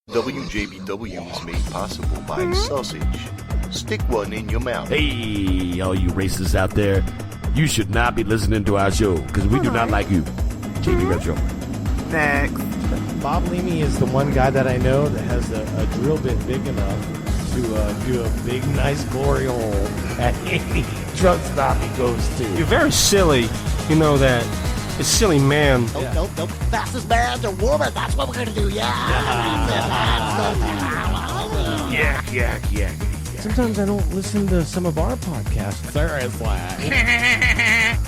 WJBW is made possible by sausage. Stick one in your mouth. Hey, all you racists out there, you should not be listening to our show because we do not like you. JB Red Show. Next. Bob Leamy is the one guy that I know that has a drill bit big enough to do a big, nice glory hole at any truck stop he goes to. You're very silly. You know that. It's silly, man. Nope. Fastest man to woman. That's what we're going to do, Yeah. Sometimes I don't listen to some of our podcasts.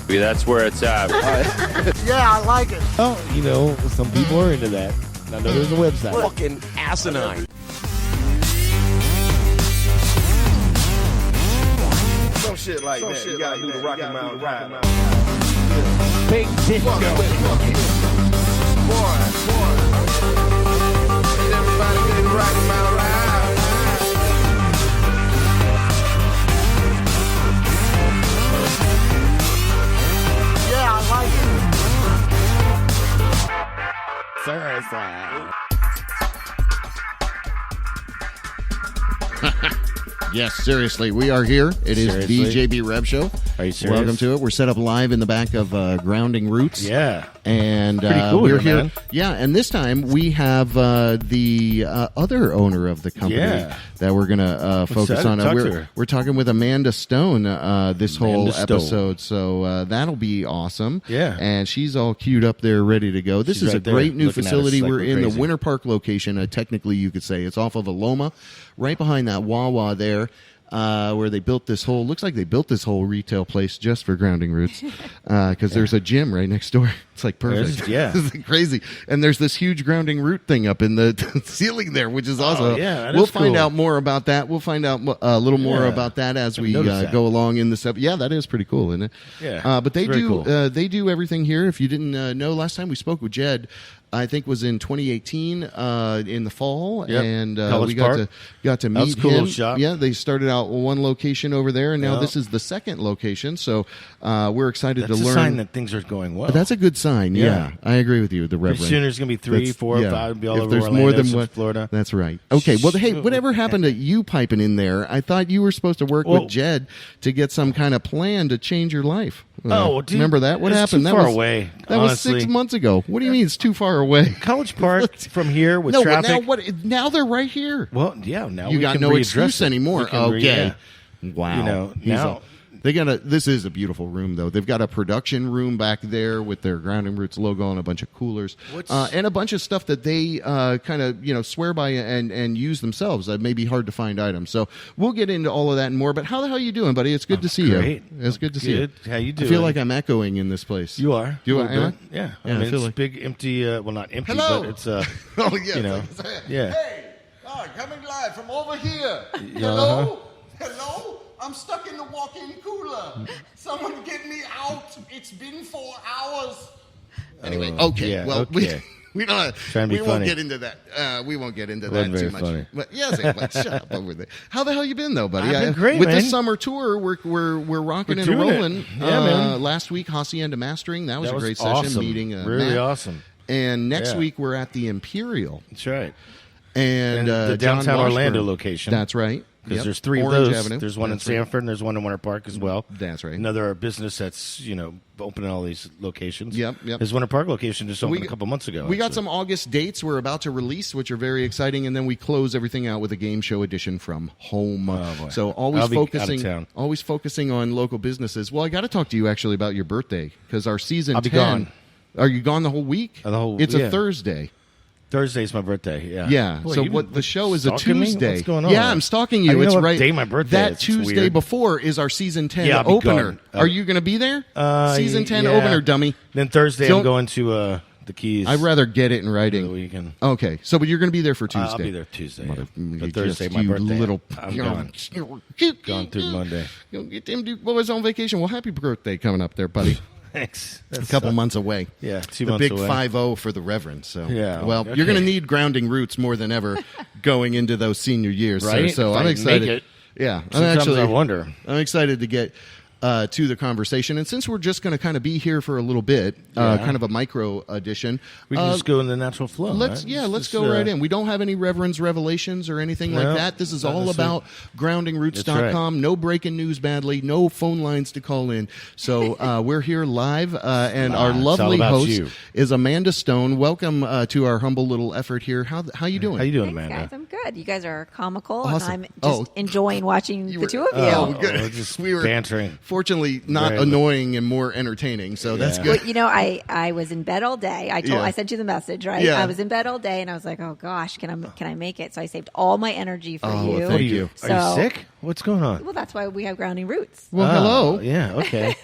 That's where it's at. Yeah, I like it. Oh, you know, some people are into that. I know there's a website. Fucking asinine. Some shit like that. You gotta do the Rocky Mountain ride. Big disco. Boy. Ain't everybody good at Rocky Mountain ride? Yeah, I like it. Yes, seriously, we are here. It is the JB Rev Show. Are you serious? Welcome to it. We're set up live in the back of Grounding Roots. Yeah. And Pretty cool we're here, here. man. Yeah, and this time we have the other owner of the company that we're going to focus on. We're talking with Amanda Stone this whole episode, so that'll be awesome. Yeah. And she's all queued up there, ready to go. This is right a great there new looking at us facility. like We're we're in the crazy. Winter Park location, technically you could say. It's off of Aloma, right behind that Wawa there. Where they built this whole, looks like they built this whole retail place just for Grounding Roots, because there's a gym right next door. It's like perfect. It's like crazy. And there's this huge Grounding Root thing up in the ceiling there, which is awesome. We'll find out more about that. We'll find out a little more about that as we go along in this episode. Yeah, that is pretty cool, isn't it? Yeah. But they do everything here. If you didn't know, last time we spoke with Jed, I think was in 2018 in the fall, and we got to meet That was a cool him. little shop. Yeah, they started out one location over there, and now this is the second location. So we're excited to learn. That's a sign that things are going well. But that's a good sign. Yeah, I agree with you, the Pretty Reverend. soon there's going to be 3, 4, 5, be all if over there's Orlando, more than some one, Florida. That's right. Okay, well, hey, whatever happened to you piping in there? I thought you were supposed to work with Jed to get some kind of plan to change your life. Dude, remember that? What it's happened? Too That far was away. That honestly. was 6 months ago. What do you mean it's too far away? College Park from here with No, traffic. now they're right here. Well, yeah. Now You we got can no readdress excuse it. anymore. We can Okay. Wow. You know, now they got a. This is a beautiful room, though. They've got a production room back there with their Grounding Roots logo and a bunch of coolers, and a bunch of stuff that they kind of swear by and use themselves. That may be hard to find items. So we'll get into all of that and more. But how the hell are you doing, buddy? It's good to see great. you. It's good to see you. How you doing? I feel like I'm echoing in this place. You are. Do A I? little bit. Yeah. I mean, I feel it's like big, empty. Well, not empty, Hello. but it's Oh yeah. yeah. Hey, coming live from over here. Hello? Hello? I'm stuck in the walk-in cooler. Someone get me out. It's been 4 hours. Anyway, okay. yeah, Well, okay. we don't. Trying to be We won't funny. get into that. We won't get into Wasn't that too very much. funny. But yes, shut up over there. How the hell you been though, buddy? I've been great, with man. this summer tour. We're rocking and doing it. rolling. Yeah, man. Last week, Hacienda Mastering. That was a great awesome. session. Meeting really Matt. awesome. And next Yeah. week we're at the Imperial That's right. and the John downtown Orlando Washburn. location. That's right. Because Yep. there's 3 Orange of those. Avenue. There's one That's in right. Sanford, and there's one in Winter Park as well. That's right. Another business that's opening all these locations. Yep. His Winter Park location just opened a couple months ago. We got actually. some August dates we're about to release, which are very exciting, and then we close everything out with a game show edition from home. boy. So I'll be out of town. always focusing on local businesses. Well, I got to talk to you actually about your birthday because our season I'll be 10. gone. Are you gone the whole week? It's a yeah. Thursday. Thursday's my birthday. Yeah. Yeah. Boy, so you what the show is a stalking me? Tuesday. What's going on? Yeah, I'm stalking you. I don't It's know what right. day my birthday that is. It's Tuesday weird. before is our season 10 Yeah, I'll be opener. gone. Are you going to be there? Season 10 yeah. opener, dummy. Then Thursday Don't- I'm going to the Keys. I'd rather get it in for the writing. weekend. Okay, so but you're going to be there for Tuesday. I'll be there Tuesday. Yeah. You But Thursday, just- my you birthday. Little, I'm gone. Gone through Monday. Get them boys on vacation. Well, happy birthday coming up there, buddy. Thanks. A couple months away. Yeah, 2 the months big away. 5-0 for the Reverend. So Yeah, well, okay. you're going to need Grounding Roots more than ever going into those senior years, sir. Right? So If I'm I excited. make it. Yeah, Sometimes I wonder. I'm excited to get to the conversation. And since we're just going to kind of be here for a little bit, kind of a micro edition, We can just go in the natural flow. let's right? let's go right in. We don't have any Reverend's Revelations or anything like No, that. This is not all necessarily. about groundingroots.com. That's right. No breaking news badly, no phone lines to call in. So we're here live, and our It's all lovely about host you. is Amanda Stone. Welcome to our humble little effort here. How you doing? How you doing, Thanks, Amanda? guys. I'm good. You guys are comical, Awesome. and I'm just enjoying watching the two of you. Oh, good. we're just We were bantering. Fortunately, not Very- annoying and more entertaining. So that's Yeah. good. Well, you know, I was in bed all day. I sent you the message, right? Yeah. I was in bed all day, and I was like, oh gosh, can I make it? So I saved all my energy for Oh, you. thank you. Are you So- sick? What's going on? Well, that's why we have Grounding Roots. Well, Oh, hello. Yeah. Okay.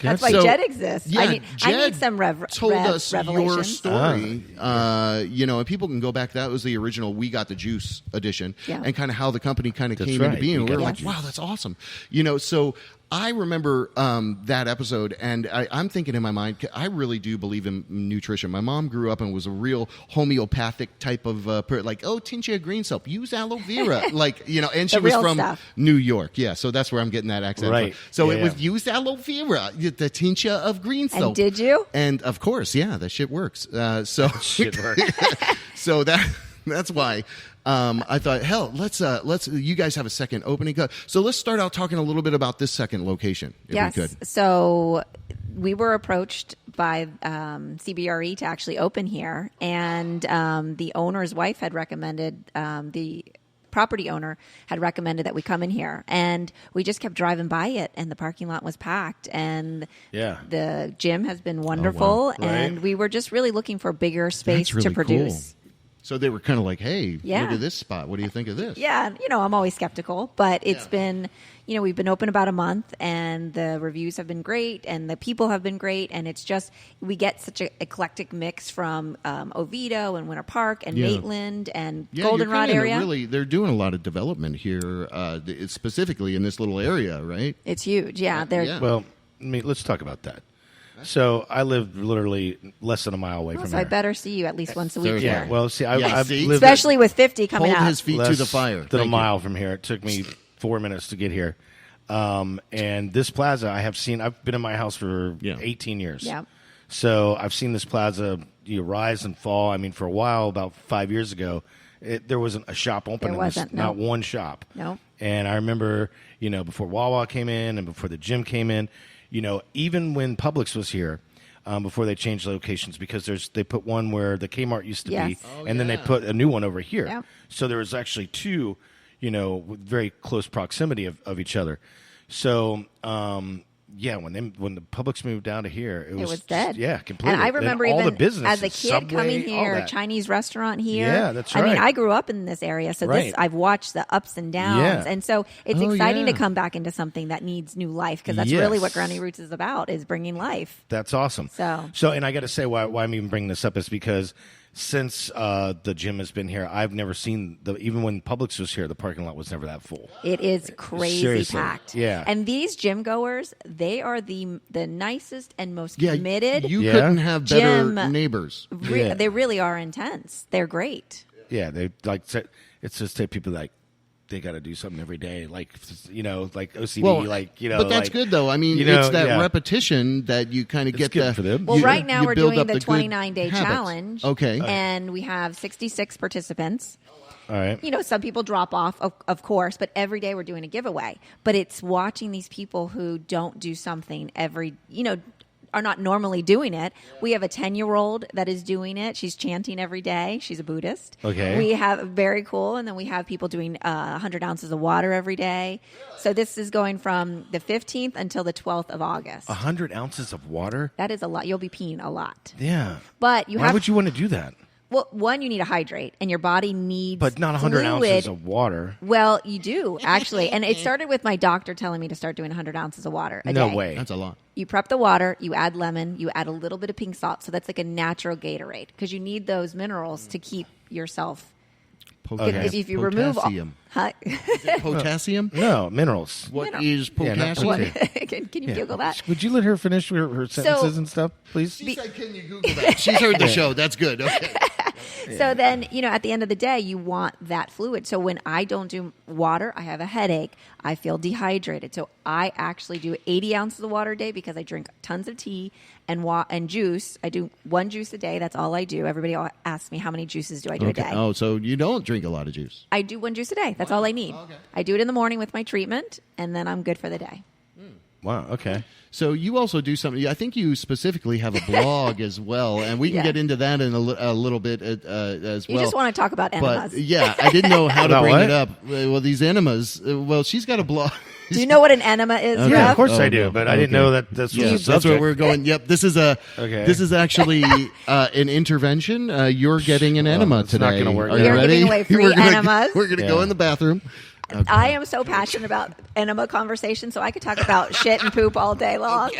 That's why So- Jed exists. Yeah, I need Jed some told us your revelations. story. And people can go back. That was the original "We Got the Juice" edition, Yeah. and kind of how the company kind of That's came right. into being. We We were Got like, the "Wow, Juice." that's awesome!" So I remember that episode, and I'm thinking in my mind, I really do believe in nutrition. My mom grew up and was a real homeopathic type of tincture of green soap, use aloe vera, and she The was real from stuff. New York, yeah. So that's where I'm getting that accent Right. from. So Yeah, it was use aloe vera, the tincture of green soap. And did you? And of course, yeah, that shit works. So Shit works. so that's why I thought, hell, let's. You guys have a second opening. So let's start out talking a little bit about this second location, if Yes. we could. So we were approached by CBRE to actually open here, and the owner's wife had recommended the property owner had recommended that we come in here, and we just kept driving by it, and the parking lot was packed, and Yeah. the gym has been wonderful, Right. and we were just really looking for bigger space That's really to produce. cool. So they were kind of like, hey, Yeah. look at this spot. What do you think of this? Yeah, I'm always skeptical, but it's been, we've been open about a month, and the reviews have been great, and the people have been great, and it's just, we get such an eclectic mix from Oviedo and Winter Park and Yeah. Maitland and Yeah, you're Goldenrod kind of area. Really, they're doing a lot of development here, specifically in this little area, right? It's huge. Yeah, they're Yeah. Well, let's talk about that. So I live literally less than a mile away from so here. I better see you at least once a week Thursday. Yeah. here. Well, see, Yeah, I've see? lived Especially with 50 coming Hold out. his feet to less the fire. than Thank a you. mile from here. It took me 4 minutes to get here. And this plaza, I've been in my house for 18 years. Yeah. So I've seen this plaza rise and fall. I mean, for a while, about 5 years ago, there wasn't a shop open. There wasn't, no. Not one shop. No. And I remember, before Wawa came in and before the gym came in, even when Publix was here, before they changed locations, because they put one where the Kmart used to be, Yes. and then they put a new one over here. Yeah. So there was actually two, with very close proximity of each other. So, when the Publix moved down to here, it was dead. Yeah, completely. And I remember all even the business, as a kid Subway, coming all here, that. Chinese restaurant here. Yeah, that's I mean, right. I grew up in this area, so Right. I've watched the ups and downs, Yeah. and so it's Oh, exciting yeah. to come back into something that needs new life, because that's Yes. really what Grounding Roots is about, is bringing life. That's awesome. So- and I got to say why I'm even bringing this up is because since the gym has been here, I've never seen even when Publix was here, the parking lot was never that full. It is crazy Seriously. packed. Yeah. And these gym goers, they are the nicest and most Yeah, committed. you Yeah. couldn't have better Gym- neighbors. Yeah. They really are intense. They're great. Yeah, they it's just that people they got to do something every day, like OCD, but that's like, good though. I mean, it's that yeah. repetition that you kind of It's get good the. for them. Well, you- right now you we're build doing up the good 29-day habits. challenge. Okay. And we have 66 participants. All right. Some people drop off, of course, but every day we're doing a giveaway. But it's watching these people who don't do something are not normally doing it. We have a 10-year-old that is doing it. She's chanting every day. She's a Buddhist. Okay. We have very cool. And then we have people doing 100 ounces of water every day. So this is going from the 15th until the 12th of August. 100 ounces of water. That is a lot. You'll be peeing a lot. Yeah. But you Why have would you want to do that? Well, one, you need to hydrate, and your body needs But not 100 fluid. ounces of water. Well, you do, actually. And it started with my doctor telling me to start doing 100 ounces of water a No day. way. That's a lot. You prep the water, you add lemon, you add a little bit of pink salt. So that's like a natural Gatorade, because you need those minerals to keep yourself. Okay. If you remove all, Potassium. huh? Potassium? No, minerals. What Mineral. is Yeah, not potassium? potassium. Can you Google that? Would you let her finish her sentences and stuff, please? She said, "Can you Google that?" She's heard the show. That's good. Okay. So then, at the end of the day, you want that fluid. So when I don't do water, I have a headache. I feel dehydrated. So I actually do 80 ounces of water a day because I drink tons of tea and juice. I do 1 juice a day. That's all I do. Everybody asks me how many juices do I do a day. Oh, so you don't drink a lot of juice. I do 1 juice a day. That's all I need. Okay. I do it in the morning with my treatment, and then I'm good for the day. Wow. Okay. So you also do something. I think you specifically have a blog as well, and we can get into that in a little bit as well. You just want to talk about enemas. But yeah, I didn't know how to About bring what? it up. Well, these enemas. Well, she's got a blog. Do you know what an enema is, Okay. Yeah, Jeff? of course I Oh, do, no. but I didn't Okay. know that this was a That's subject. where we're going. Yep, this is Okay. This is actually an intervention. You're getting an enema it's not today. gonna work. Are you You're ready? giving away free We're gonna- enemas. We're going to go Yeah. in the bathroom. I am so passionate about enema conversation, so I could talk about shit and poop all day long.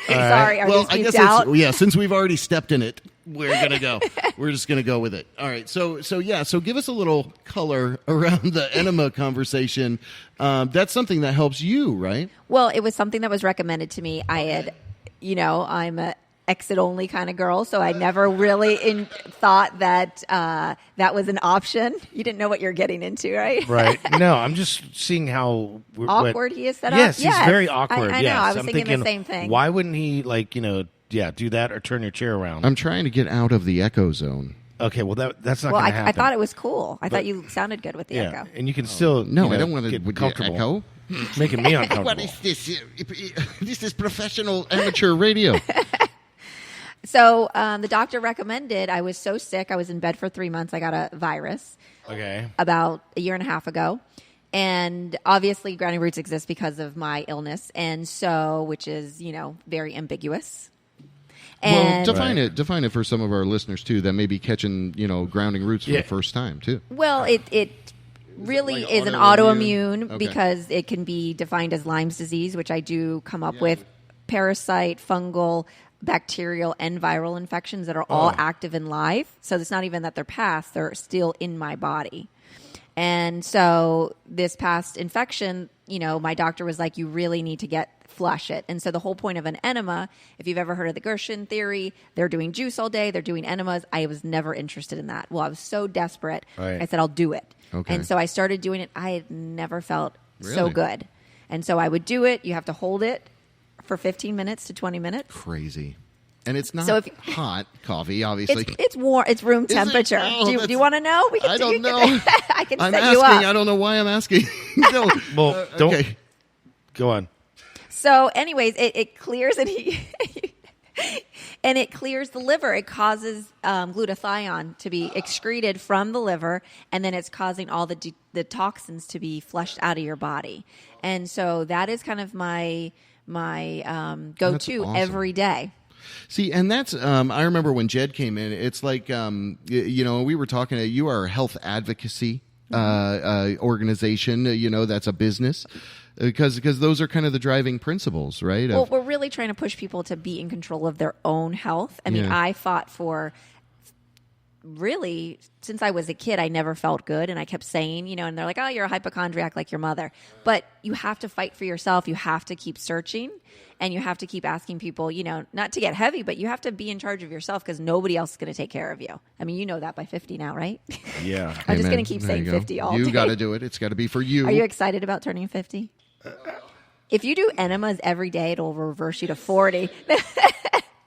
Sorry, are Well, these I guess beeped out? since we've already stepped in it, we're gonna go. We're just gonna go with it. All right. So give us a little color around the enema conversation. That's something that helps you, right? Well, it was something that was recommended to me. I had, I'm a exit only kind of girl, so I never really thought that that was an option. You didn't know what you're getting into, right? Right. No, I'm just seeing how Awkward he is set up? Yes, he's Yes. very awkward. I know. Yes. I was I'm thinking the thinking, same thing. Why wouldn't he do that or turn your chair around? I'm trying to get out of the echo zone. Okay, well that's not Well, going to happen. I thought it was cool. I thought you sounded good with the yeah, echo. and you can still No, you I know, don't want to get would you comfortable. echo. It's making me uncomfortable. What is this? This is professional amateur radio. So the doctor recommended, I was so sick. I was in bed for 3 months. I got a virus Okay. about a year and a half ago. And obviously grounding roots exist because of my illness. And so, which is, very ambiguous. And Well, define it for some of our listeners too that may be catching, grounding roots for Yeah. the first time too. well, it really Like is an autoimmune? autoimmune Okay. because it can be defined as Lyme's disease, which I do come up with parasite, fungal, bacterial, and viral infections that are all active and live. So it's not even that they're past, they're still in my body. And so this past infection, my doctor was like, you really need to flush it. And so the whole point of an enema, if you've ever heard of the Gershon theory, they're doing juice all day, they're doing enemas. I was never interested in that. Well, I was so desperate. Right. I said, I'll do it. Okay. And so I started doing it. I had never felt so Really? good. And so I would do it. You have to hold it for 15 minutes to 20 minutes. Crazy. And it's not So if- hot coffee, obviously. It's warm. It's room Is it? temperature. Oh, do you that's- want to know? I don't know. I can I'm set asking. you up. I don't know why I'm asking. No. Well, don't okay. go on. So, anyways, it clears and and it clears the liver. It causes glutathione to be excreted from the liver, and then it's causing all the toxins to be flushed out of your body. And so that is kind of my go-to awesome. every day. See, and that's I remember when Jed came in. It's like we were talking. You are a health advocacy organization. That's a business because those are kind of the driving principles, right? Well, we're really trying to push people to be in control of their own health. I mean, Yeah. I fought for really since I was a kid. I never felt good, and I kept saying, and they're like, "Oh, you're a hypochondriac like your mother." But you have to fight for yourself. You have to keep searching, and you have to keep asking people. Not to get heavy, but you have to be in charge of yourself because nobody else is going to take care of you. I mean, you know that by 50 now, right? Yeah. I'm just Amen. going to keep There saying you go. 50 all You day. got to do it. It's got to be for you. Are you excited about turning 50? If you do enemas every day, it'll reverse you to 40.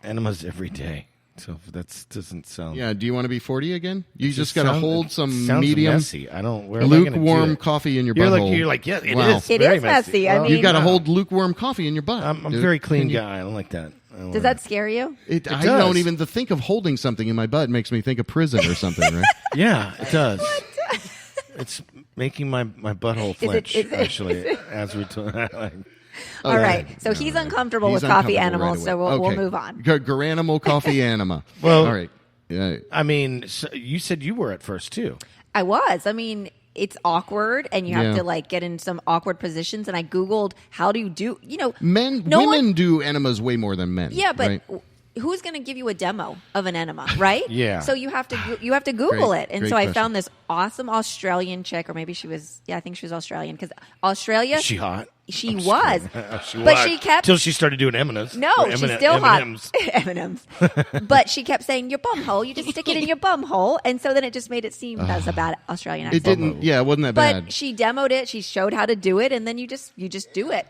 Enemas every day. So that doesn't sound. Yeah. Do you want to be 40 again? You It just got to sound- hold it some sounds medium, messy. I don't. Where am I gonna do lukewarm it? coffee in your You're butthole. like, yeah, it Wow. is. It very is messy. I Well, mean- You got to no. hold lukewarm coffee in your butt. I'm a dude. very clean Can you- guy. I don't like that. I don't Does that scare you? I does. don't even the think of holding something in my butt makes me think of prison or something, right? Yeah, it does. It's making my butthole flinch. is it- actually, as we talk. All right. So he's uncomfortable He's with coffee uncomfortable animals, right so away. we'll Okay. move on. Garanimal coffee anima. Well- all right. Yeah. I mean, so you said you were at first too. I was. I mean, it's awkward, and you have Yeah. to get in some awkward positions. And I Googled how do you do, Men, no women one- do enemas way more than men. Yeah, but right? who's going to give you a demo of an enema, right? Yeah. So you have to Google Great- it. And great so I question. found this awesome Australian chick, or maybe she was, I think she was Australian, because Australia. Is she hot? She was. She But was. she kept- till she started doing M&Ms. No, Or she's M&M still hot. M&Ms. M&Ms. But she kept saying, your bum hole. You just stick it in your bum hole. And so then it just made it seem that was a bad Australian accent. It didn't. Yeah, it wasn't that But bad. she demoed it. She showed how to do it. And then you just do it.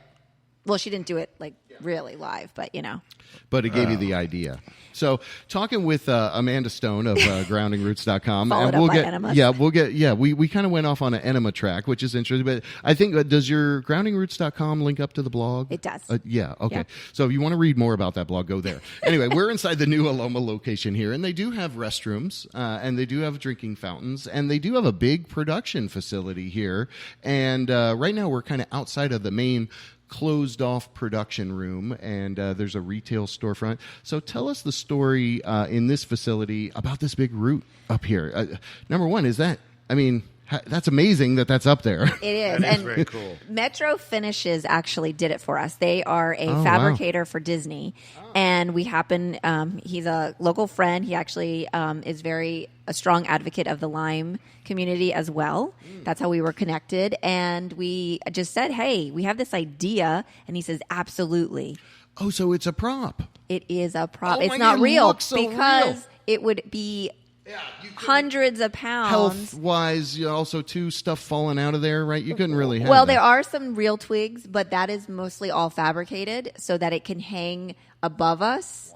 Well, she didn't do it like really live, but you know. But it gave you the idea. So talking with Amanda Stone of groundingroots.com. Followed and we'll up by get, enemas. we kind of went off on an enema track, which is interesting. But I think, does your groundingroots.com link up to the blog? It does. Yeah, okay. Yeah. So if you want to read more about that blog, go there. Anyway, we're inside the new Aloma location here, and they do have restrooms, and they do have drinking fountains, and they do have a big production facility here. And right now we're kind of outside of the main closed off production room, and there's a retail storefront. So tell us the story in this facility about this big root up here. Number one, is that, I mean, that's amazing that that's up there. It is. That is And very cool. Metro Finishes actually did it for us. They are a wow. fabricator for Disney. And we happen, he's a local friend. He actually is a strong advocate of the Lyme community as well. That's how we were connected. And we just said, hey, we have this idea. And he says, absolutely. Oh, so it's a prop. It is a prop. Oh my It's not God, it real looks so because real. it would be hundreds of pounds. Health-wise, also, too, stuff falling out of there, right? You couldn't really have Well, that. there are some real twigs, but that is mostly all fabricated so that it can hang above us.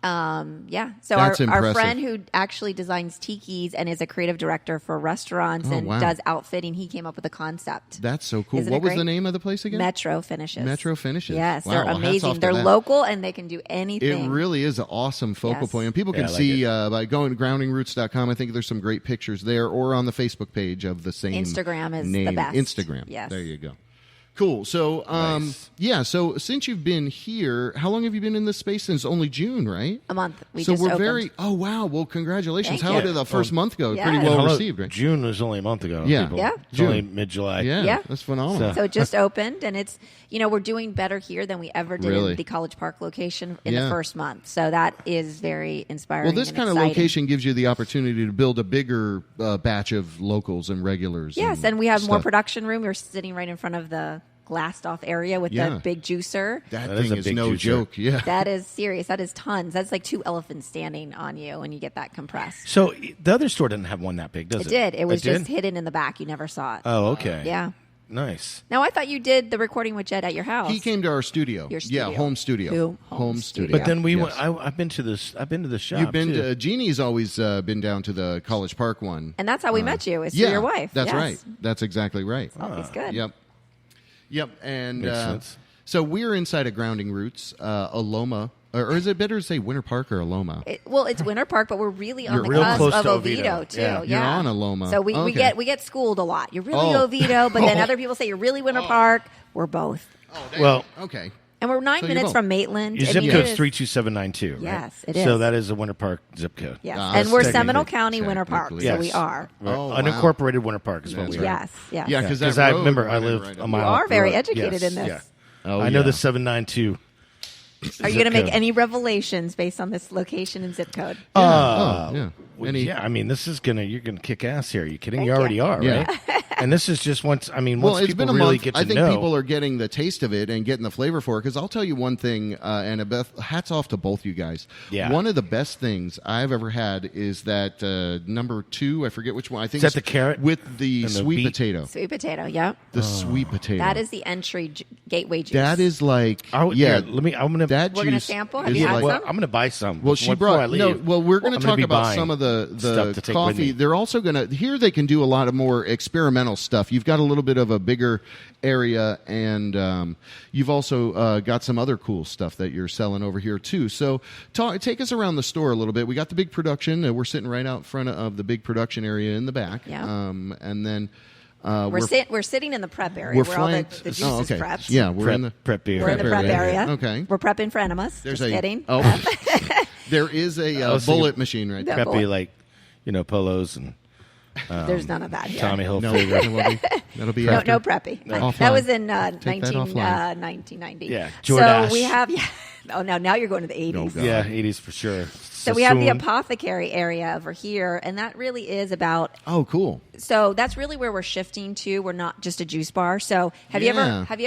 Yeah. So That's our impressive. friend who actually designs tikis and is a creative director for restaurants and wow. does outfitting, he came up with a concept. That's so cool. Isn't it What was great? the name of the place again? Metro Finishes. Metro Finishes. Yes, Wow, they're well, hats off amazing. to They're that. local and they can do anything. It really is an awesome focal Yes. point. And people can Yeah, I like see by going to groundingroots.com. I think there's some great pictures there, or on the Facebook page of the same Instagram is the name. best. Instagram. Yes. There you go. Cool. So, Nice. yeah. So since you've been here, how long have you been in this space? Since only June, right? A month. We so just we're opened. very. Oh wow! Well, congratulations. Thank How you. did the first month go? Yeah. Pretty And well Hello, received, right? June was only a month ago. Yeah. people. Yeah. It's only June. mid-July. Yeah, that's phenomenal. So it just opened, and it's, we're doing better here than we ever did Really? in the College Park location in Yeah. the first month. So that is very inspiring. Well, this and kind of exciting. location gives you the opportunity to build a bigger batch of locals and regulars. Yes, and we have more stuff. production room. We're sitting right in front of the glassed off area with Yeah. the big juicer. That That is thing a is big no juicer. joke. Yeah. That is serious. That is tons. That's like 2 elephants standing on you when you get that compressed. So the other store didn't have one that big, does it? It did. It was just did? hidden in the back. You never saw it. Oh, okay. Yeah. Nice. Now, I thought you did the recording with Jed at your house. He came to our studio. Your studio. Yeah, home studio. Home studio. studio. But then we Yes. went. I've been to this. I've been to the shop. You've been too. to Jeannie's always been down to the College Park one. And that's how we met you, is through yeah, your wife. That's Yes. right. That's exactly right. Always good. Yep. And Makes sense. so we're inside of Grounding Roots, Aloma, or is it better to say Winter Park or Aloma? It's Winter Park, but we're really on You're the real cusp close of to Oviedo, Oviedo. too. Yeah. You're on Aloma. So we Okay. get schooled a lot. You're really Oh. Oviedo, but then other people say you're really Winter Park. We're both. Well, Okay. And we're 9 So you're minutes both. from Maitland. your I zip mean, code's it is- 32792. Yes, right? it So is. that is a Winter Park zip code. Yes. Ah, And we're that's Seminole technically- County, Winter Park. technically. So Yes. we are. We're Oh, wow. unincorporated Winter Park is what That's we are. right. Yes, yes. Yeah, because Because I remember I went lived right a up. mile. are very through it. educated Yes, in this. Yeah. Oh, I know yeah. the 792. Are you going to make any revelations based on this location and zip code? Yeah. Well, Any- yeah, I mean, you're gonna kick ass here. Are you kidding? Thank You already you. are, Yeah. right? And this is just once. I mean, Well, once it's people been a really month. get to I think know. people are getting the taste of it and getting the flavor for it. Because I'll tell you one thing, and Beth, hats off to both you guys. Yeah. One of the best things I've ever had is that number 2. I forget which one. I think Is that it's the carrot with the and the sweet beet? potato. Sweet potato, yeah. The sweet potato. That is the entry gateway juice. That is like I'm gonna. that We're gonna juice sample? Have is you had like, well, some? I'm gonna buy some. Well, she before I brought leave. no. Well, we're going to I'm talk be about buying some of stuff the to take with coffee. me. They're also going to here. They can do a lot of more experimental stuff. You've got a little bit of a bigger area, and you've also got some other cool stuff that you're selling over here too. So, take us around the store a little bit. We got the big production. We're sitting right out front of the big production area in the back. Yeah. And then We're sitting in the prep area we're where all the flanked. juice oh, is okay. prepped. Yeah, we're in the prep beer. We're in the prep area. Okay. We're prepping for enemas. There's Just a kidding. oh, there is a was thinking- bullet machine right there. Yeah. Preppy, like polos and There's none of that here. Tommy No, Hilfiger. that'll be No, after. no preppy. Offline. That was in Take that offline. 1990. Yeah, So Jordache. we have Oh, now you're going to the 80s. Oh, God. Yeah, 80s for sure. So we have the Sassoon. apothecary area over here, and that really is about. Oh, cool. So that's really where we're shifting to. We're not just a juice bar. So have you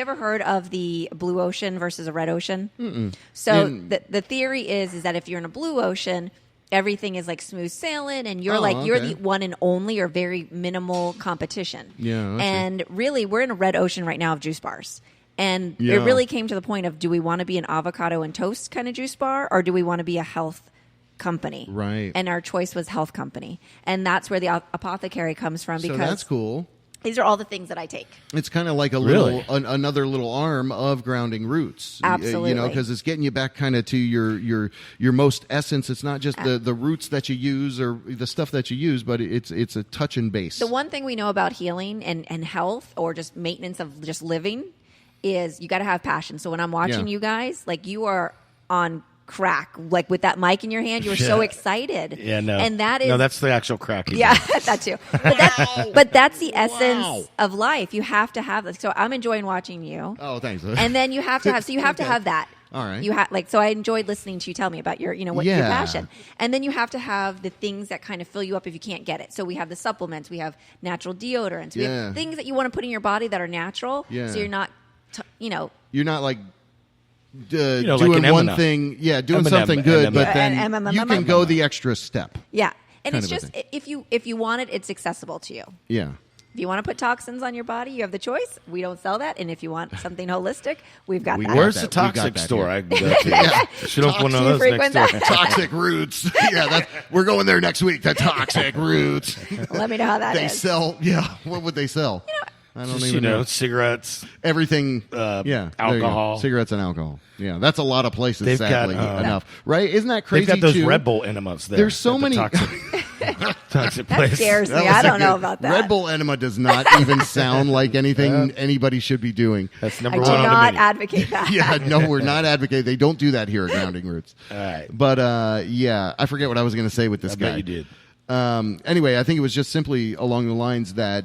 ever heard of the blue ocean versus a red ocean? Mm-mm. So the theory is that if you're in a blue ocean, everything is like smooth sailing, and you're you're the one and only, or very minimal competition. Yeah, okay. And really, we're in a red ocean right now of juice bars. And Yeah. it really came to the point of, do we want to be an avocado and toast kind of juice bar, or do we want to be a health company? Right. And our choice was health company. And that's where the apothecary comes from, So because that's cool. these are all the things that I take. It's kind of like a Really? little another little arm of grounding roots. Absolutely. You know, because it's getting you back kind of to your most essence. It's not just the roots that you use or the stuff that you use, but it's a touch and base. The one thing we know about healing and health, or just maintenance of just living, is you got to have passion. So when I'm watching Yeah. you guys, like, you are on crack, like with that mic in your hand, you were so excited. Yeah, no. And that is, No, that's the actual crack. yeah, that too. But that's the essence of life. You have to have this. So I'm enjoying watching you. Oh, thanks. And then you have to have, so you have to have that. All right. You have, like, so I enjoyed listening to you tell me about your, what your Yeah. passion. And then you have to have the things that kind of fill you up if you can't get it. So we have the supplements, we have natural deodorants, we Yeah. have things that you want to put in your body that are natural. Yeah. So you're not, You're not like like doing an one M&M. thing, doing M&M, something good, M&M. but then M&M. you can go the extra step. yeah. And Kind it's of a just, if you want it, it's accessible to you. Yeah. If you want to put toxins on your body, you have the choice. We don't sell that. And if you want something holistic, we've got that. Where's that. the We got toxic that store? here. I can go to. Should open one of Do you those frequent next door. that? Toxic roots. Yeah, we're going there next week. The toxic roots. Let me know how that They is. sell. Yeah. What would they sell? I don't Just, even know. cigarettes. Everything. Yeah. there you go. alcohol. Cigarettes and alcohol. Yeah, that's a lot of places. They've got, sadly enough. Right? Isn't that They've crazy? got those too? Red Bull enemas there. There's so at the many- toxic That place. scares me. That was I a don't know good- about that. Red Bull enema does not even sound like anything anybody should be doing. That's I number do one on the not menu. advocate that. Yeah, no, we're not advocating. They don't do that here at Grounding Roots. All right. But yeah, I forget what I was going to say with this I guy. bet you did. Anyway, I think it was just simply along the lines that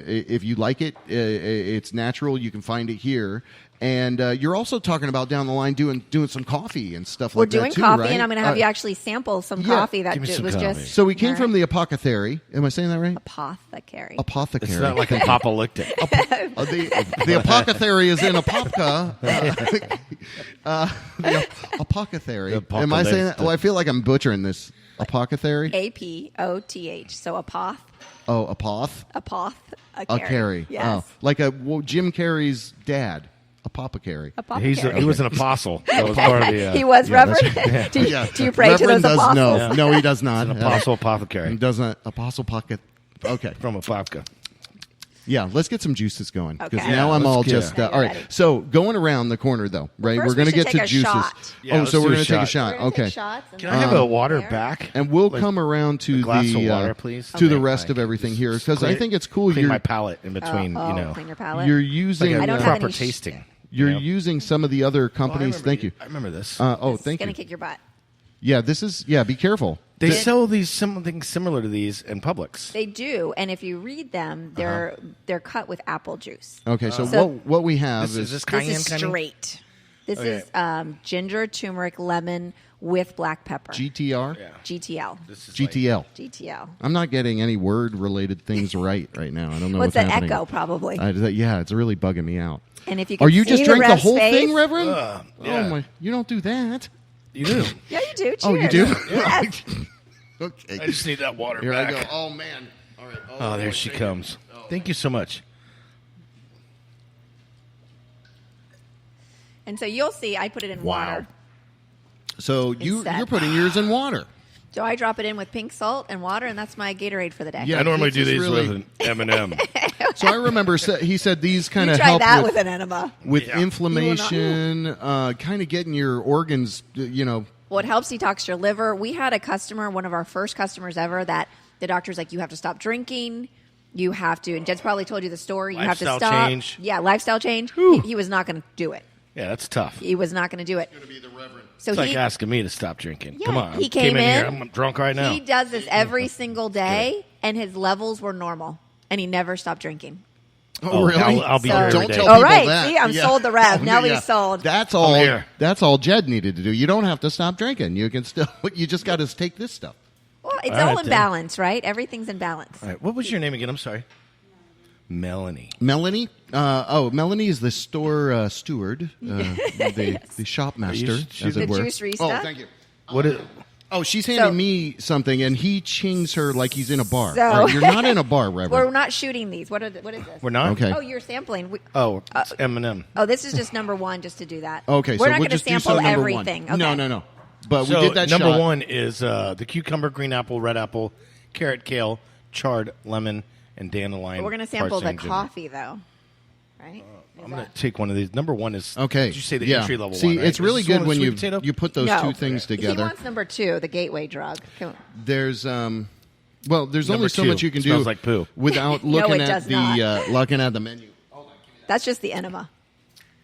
if you like it, it's natural. You can find it here. And you're also talking about down the line doing some coffee and stuff We're like that doing too, coffee, right? and I'm going to have you actually sample some coffee that Give me some was coffee. just. So we came All from right. the apothecary. Am I saying that right? apothecary. Apothecary. It's not like apocalyptic. The apothecary is in Apopka. The apothecary. The Am I saying that? apocalyptic. Well, I feel like I'm butchering this. Apothecary? APOTH. So Oh, apoth? A a carry. Yes. Oh, like Jim Carrey's dad. Apothecary. Apothecary. He was an apostle. That was part of the. He was Reverend. Do, you, Yeah. do you pray to Reverend those does apostles? no, he does not. an apostle apothecary He doesn't. Apostle pocket. Okay. from Apopka. Yeah, let's get some juices going because Okay. now Yeah, I'm let's all get just it. Now you're all right. ready. So going around the corner though, right? first we're going we to should get to take a juices. shot. Yeah, oh, let's so do we're a going to take a shot. shot. We're gonna Okay. take shots and Can I have then a water there. back? And we'll Like, come around to a glass of the water, please? to the Okay. rest of everything here because I Clean- think it's cool. Clean You're my palate in between. Clean your palate. you're like using a I don't have proper any tasting. you're you know? using some of the other Oh, I companies. remember Thank you. I remember this. Oh, It's thank gonna you. kick your butt. Yeah, this is be careful. They sell these something similar to these in Publix. They do, and if you read them, they're cut with apple juice. Okay, so, So- what we have This is this This cayenne is kind of? straight. This Okay. is ginger, turmeric, lemon with black pepper. GTR, Yeah. GTL. This is GTL. GTL. I'm not getting any word related things right now. I don't know What's what's that happening. echo? Probably. Yeah, it's really bugging me out. And if you Are can you see just drink the Rev's whole face- thing, Reverend? yeah. Oh my! You don't do that. You do. Yeah, you do. Cheers. Oh, you do? Yes. Okay. I just need that water Here back. I go. Oh man! All right. Oh, there she comes. Thank you so much. And so you'll see. I put it in Wow. water. So Instead. you're putting yours in water. So I drop it in with pink salt and water, and that's my Gatorade for the day. Yeah. I normally it's do just these really- with an M&M. So I remember he said these kind You of try help that with with an enema. Yeah. inflammation, kind of getting your organs, Well, it helps detox your liver. We had a customer, one of our first customers ever, that the doctor's like, you have to stop drinking. You have to, and Jed's probably told you the story. You have Lifestyle to stop. change. Yeah, lifestyle change. He was not going to do it. Yeah, that's tough. He was not going to do it. to be the reverend. So It's like he, asking me to stop drinking. Yeah, Come on. he I came in. here. I'm drunk right now. he does this every single day, and his levels were normal, and he never stopped drinking. Oh, really? I'll be So- here every Don't day. tell All people right, that. see, I'm sold the rev. Now we've sold. That's all. here. That's all Jed needed to do. You don't have to stop drinking. You can still. You just got to take this stuff. Well, it's All all right, in then. balance, right? Everything's in balance. All right. What was your name again? I'm sorry. Melanie. Melanie. Melanie is the store steward, the shop master, Are you- as it The were. juicerista? Oh, thank you. What is? Oh, she's handing So- me something, and he chings her like he's in a bar. So- All right, you're not in a bar, Reverend. We're not shooting these. What is this? We're not. Okay. Oh, you're sampling. Oh, it's M&M. Oh, this is just number one, just to do that. Okay, we're so not we'll going to just do sample number everything. one. Okay. No. But So we did that number shot. one is the cucumber, green apple, red apple, carrot, kale, chard, lemon, and dandelion. We're going to sample the parsley, and ginger. coffee, though. Right? I'm going to take one of these. Number one is Okay. Did you say the yeah. entry level See, one? Right? it's really Is this good one when sweet you potato? you put those No. two things He together. wants number two, the gateway drug. There's well, there's Number only so two. much you can Smells do like poo. without No, looking it at does the not. looking at the menu. That's just the enema.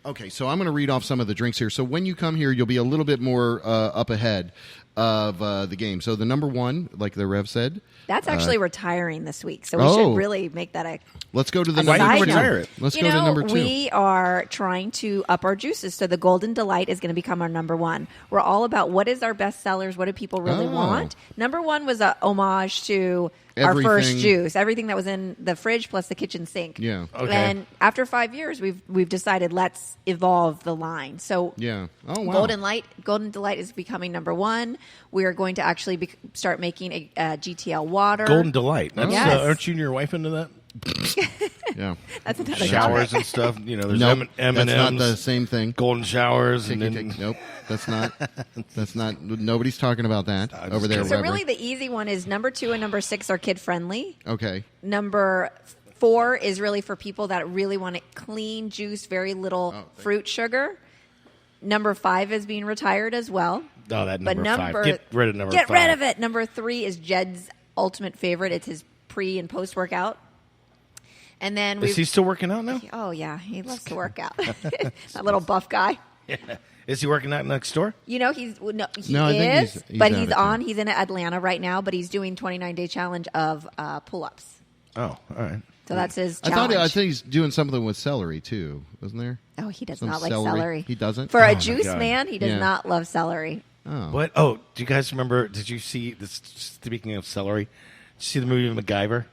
Okay, so I'm going to read off some of the drinks here. So when you come here, you'll be a little bit more up ahead of the game. So the number one, like the Rev said, That's actually retiring this week, so we oh. should really make that a let's go to the Why number do you side retire note. it? Let's You go to know, number two. We are trying to up our juices, so the Golden Delight is going to become our number one. We're all about what is our best sellers, what do people really Oh. want. Number one was a homage to our first Everything. juice, everything that was in the fridge plus the kitchen sink. Yeah. Okay. And after 5 years, we've decided let's evolve the line. So Yeah. Oh wow. Golden Delight is becoming number one. We are going to actually start making a GTL water. Golden Delight. That's, Yes. aren't you and your wife into that? Yeah. That's another Showers topic. and stuff. You know, there's Nope, M&Ms. that's not the same thing. Golden showers and then Nope, that's not. That's not. Nobody's talking about that I'm over just there. kidding. So Reverend. really, the easy one is number 2 and number 6 are kid friendly. Okay. Number 4 is really for people that really want a clean juice, very little fruit sugar. Number 5 is being retired as well. Oh, that But number 5. Get rid of number 5. Get rid of it. Number 3 is Jed's ultimate favorite. It's his pre and post workout. And then Is he still working out now? Oh yeah, he loves to work out. That little buff guy. Is he working out next door? You know, he No, I think is, he's but out he's of town. on. He's in Atlanta right now, but he's doing 29-day challenge of pull-ups. Oh, all right. So that's his I challenge. thought he's doing something with celery too, wasn't there? Oh, he does Some not like celery. celery. He doesn't? For Oh, a my juice God. man, he does Yeah. not love celery. Oh. What? Oh, do you guys remember? Did you see this? Speaking of celery, did you see the movie MacGyver?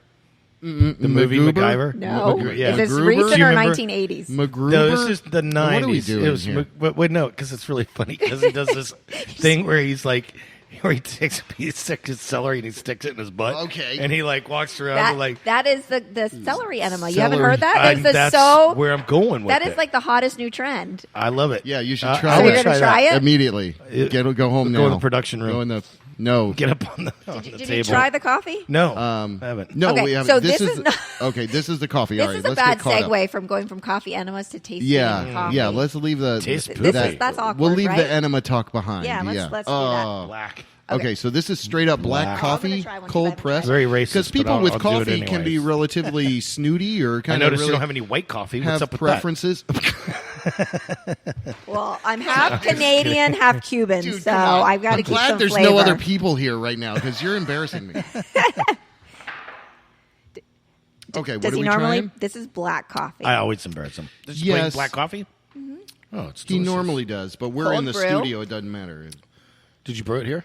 The movie MacGruber? MacGyver? No, Yeah. is this MacGruber? recent Do you or remember- 1980s? MacGruber? No, this is the 90s. What are we doing it was, here? Wait, no, because it's really funny because he does this thing where he's like, where he takes a piece of celery and he sticks it in his butt. Okay. And he like walks around with, like. that is the celery enema. You haven't Celery. heard that? That's so where I'm going with that it. is like the hottest new trend. I love it. Yeah, you should I try So it. you're gonna try it? Immediately. Go home now. Go in the production room. Go in the no. Get up on the, Did table. you try the coffee? No, I haven't. No, Okay, we haven't. so this this is is not- okay. This is the coffee. All This right, is a let's bad get caught up. segue from going from coffee enemas to tasting Yeah, coffee. yeah. Let's leave the Tastes This poopy. is, that's awkward, We'll leave right? the enema talk behind. Yeah, let's do that. Oh. Black. Okay, so this is straight up black Black. I'm coffee, gonna try one, cold you haven't press. tried it. Very racist, Because people but I'll with do it coffee can be anyways. relatively snooty or I kind of noticed really you don't have any white coffee. What's have up with preferences. Well, I'm half Canadian, half Cuban, Dude, so come on. I've got to I'm keep glad some there's flavor. no other people here right now because you're embarrassing me. Okay, what Does are he we normally? trying? This is black coffee. I always embarrass him. This is plain Yes. black coffee? Oh, it's He delicious. normally does, but we're Cold in the brew. studio. It doesn't matter. Did you brew it here?